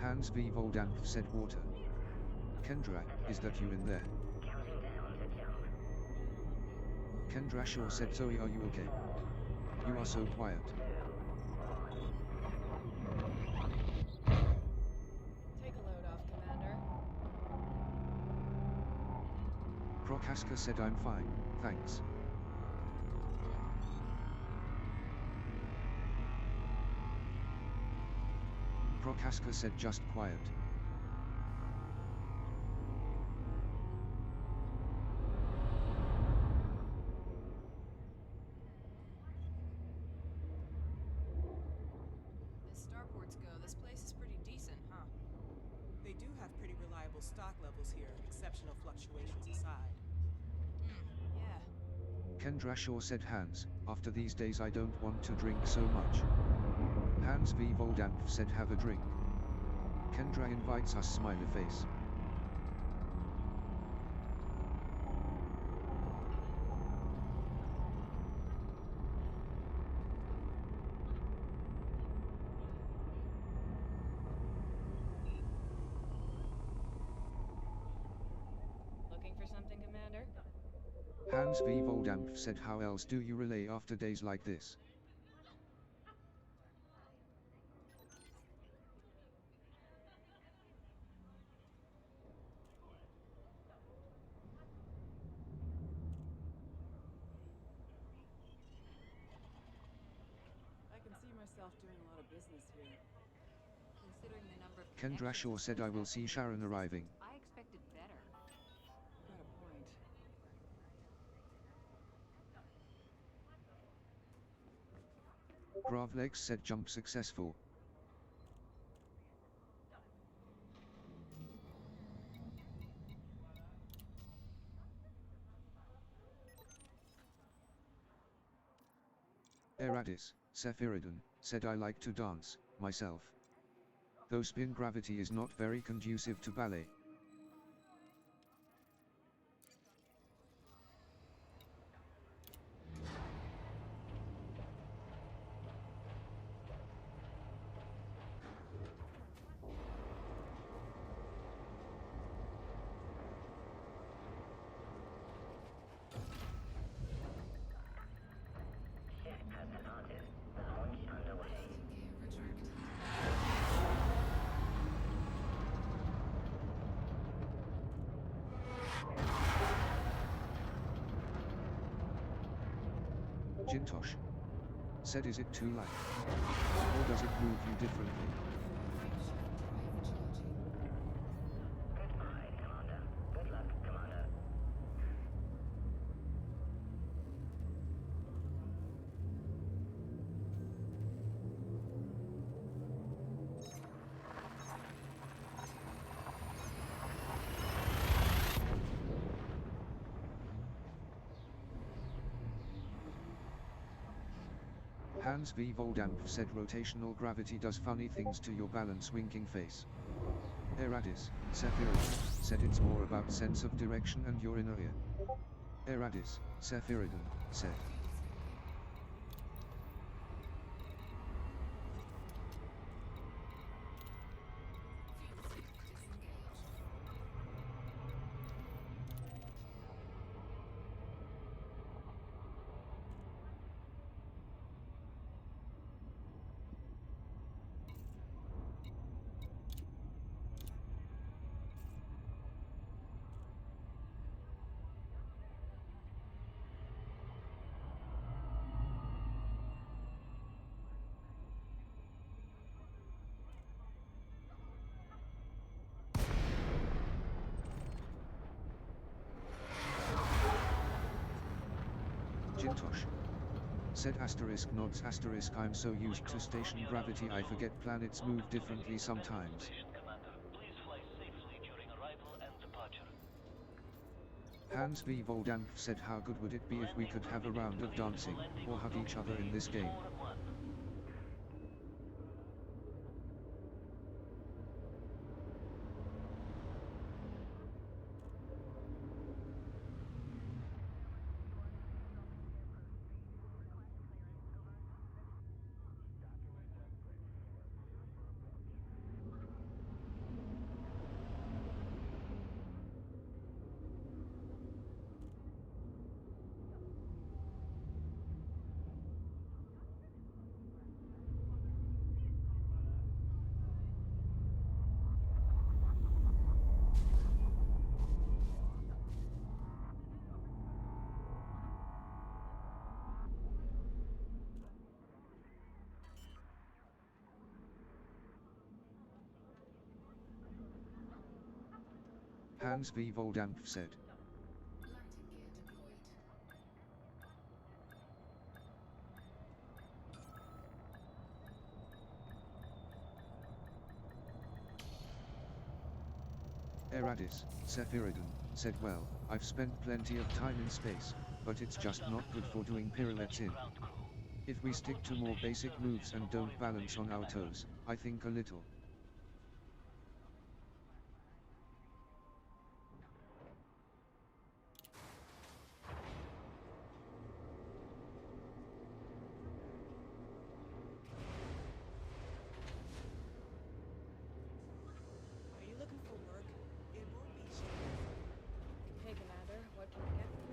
Hans V. Voldamp said water. Kendra, is that you in there? Kendrashaw said Zoe, are you okay? You are so quiet. Take a load off, Commander. Prokaska said I'm fine, thanks. Prokaska said just quiet. As starports go, this place is pretty decent, huh? They do have pretty reliable stock levels here, exceptional fluctuations aside. Yeah. Kendrashaw said Hans, after these days I don't want to drink so much. Hans V. Voldamp said have a drink. Kendra invites us smiley face. Looking for something, Commander? Hans V. Voldamp said how else do you relay after days like this? I can see myself doing a lot of business here. Considering the number of Kendrashaw said I will see Sharon arriving. I expected better. You got a point. Gravlex said jump successful. Eradis, Sephirodon, said I like to dance, myself. Though spin gravity is not very conducive to ballet. Jintosh said, is it too light? Or does it move you differently? Hans V. Voldamp said rotational gravity does funny things to your balance winking face. Eradis, Sephirodon, said it's more about sense of direction and your inner ear. Eradis, Sephirodon, said. Jintosh said asterisk nods asterisk I'm so used to station gravity I forget planets move differently sometimes. Hans V. Voldamp said how good would it be if we could have a round of dancing, or hug each other in this game. Hans V. Voldamp said. Eradis, Sephirodon, said well, I've spent plenty of time in space, but it's just not good for doing pirouettes in. If we stick to more basic moves and don't balance on our toes, I think a little. Are you looking for work? It won't be cheap. Hey, Commander, what can I get for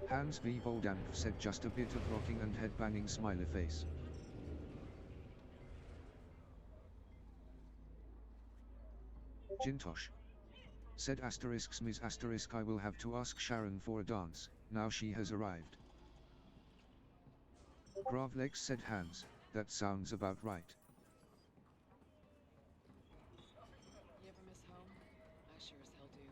you? Hans V. Voldamp said just a bit of rocking and headbanging smiley face. Jintosh said asterisk Ms. asterisk I will have to ask Sharon for a dance, now she has arrived. Gravlex said Hans, that sounds about right. You ever miss home? I sure as hell do.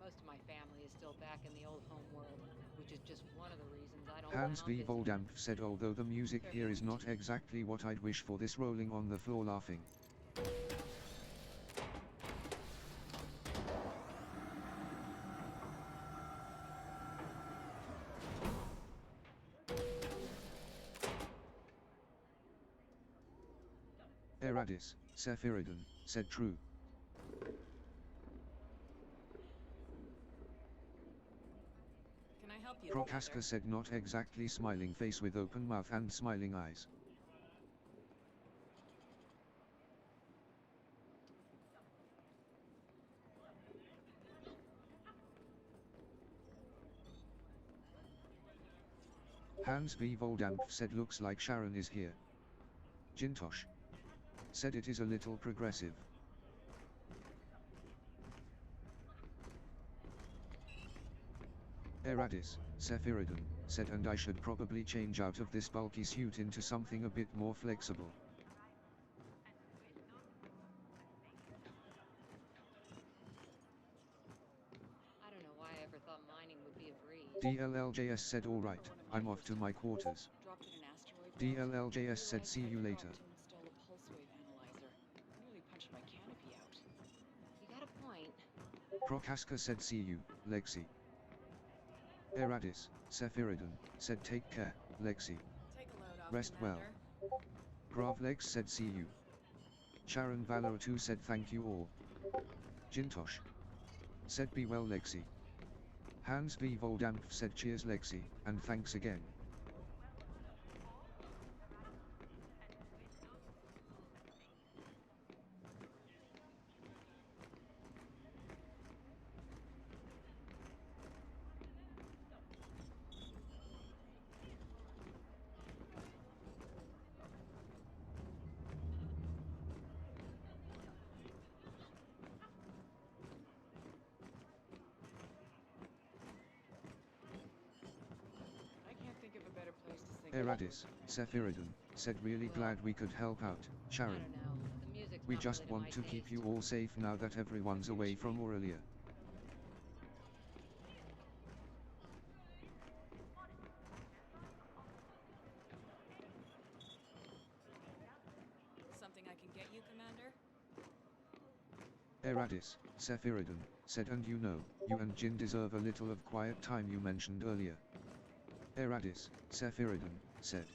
Most of my family is still back in the old home world, which is just one of the reasons I don't Hans plan on V. visiting. Voldamp said although the music here is not exactly what I'd wish for this rolling on the floor laughing. Eradis, Sephirodon, said true. Can I help you, Prokaska Commander? said, not exactly, smiling face with open mouth and smiling eyes. Hans V. Voldampf said, looks like Sharon is here. Jintosh said, it is a little progressive. Eradis, Sephirodon, said, and I should probably change out of this bulky suit into something a bit more flexible. I don't know why I ever thought mining would be a breeze. DLLJS said, alright, I'm off to my quarters. Dropped in an asteroid belt. DLLJS said, see you later. To install a pulse wave analyzer. Nearly punched my canopy out. You got a point. Prokaska said, see you, Lexi. Eradis, Sephirodon, said, take care, Lexi. Take a load off, Rest well. Commander. Gravlex said, see you. Sharon Valor 2 said, thank you all. Jintosh said, be well, Lexi. Hans V. Voldampf said, cheers, Lexi, and thanks again. I can't think of a better place to sing. Eradis, Sephirodon, said, really glad we could help out, Sharon. I don't know. The music's We not just really to want my to keep taste. you all safe now that everyone's away from Aurelia. Something I can get you, Commander? Eradis, Sephirodon, said, and you know, you and Jin deserve a little of quiet time you mentioned earlier. Eradis, Sephirodon, said.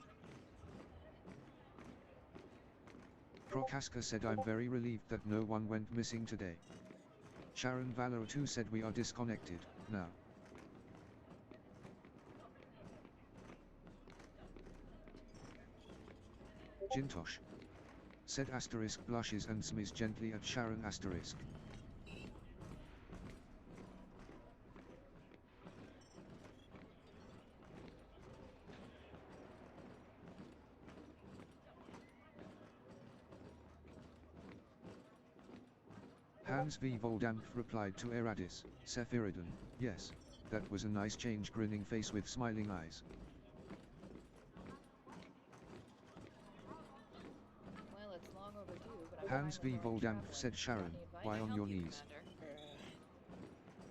Prokaska said, I'm very relieved that no one went missing today. Sharon Valor 2 said, we are disconnected, now. Jintosh said, asterisk, blushes and smiles gently at Sharon, asterisk. Hans V. Voldampf replied to Eradis, Sephirodon, yes, that was a nice change, grinning face with smiling eyes. Well, it's long overdue, but I'm Hans fine V. with going Voldampf traveling. said, Sharon, Got any advice? why Can I on help your you, knees? Commander?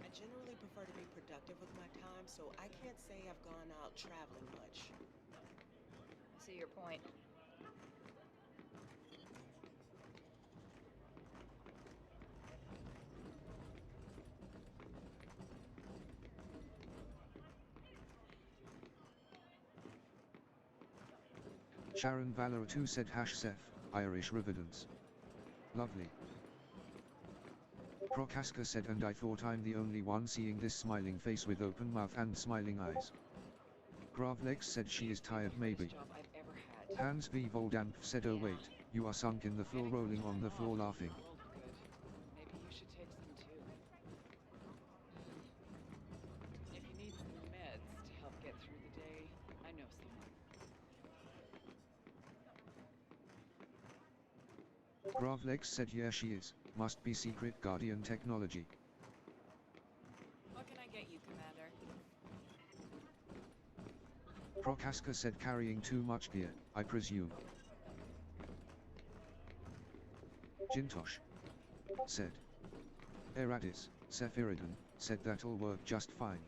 I generally prefer to be productive with my time, so I can't say I've gone out traveling much. I see your point. Sharon Valor 2 said, Seth, Irish Revidence. Lovely. Prokaska said, and I thought I'm the only one seeing this smiling face with open mouth and smiling eyes. Gravlex said, she is tired maybe. Best job I've ever had. Hans V. Voldampf said, oh wait, you are sunk in the floor rolling on the floor laughing. World good. Maybe you should take some too. If you need some meds to help get through the day, I know someone. Gravlex said, yeah she is, must be secret Guardian technology. What can I get you, Commander? Prokaska said, carrying too much gear, I presume. Jintosh said. Eradis, Sephirodon, said that'll work just fine.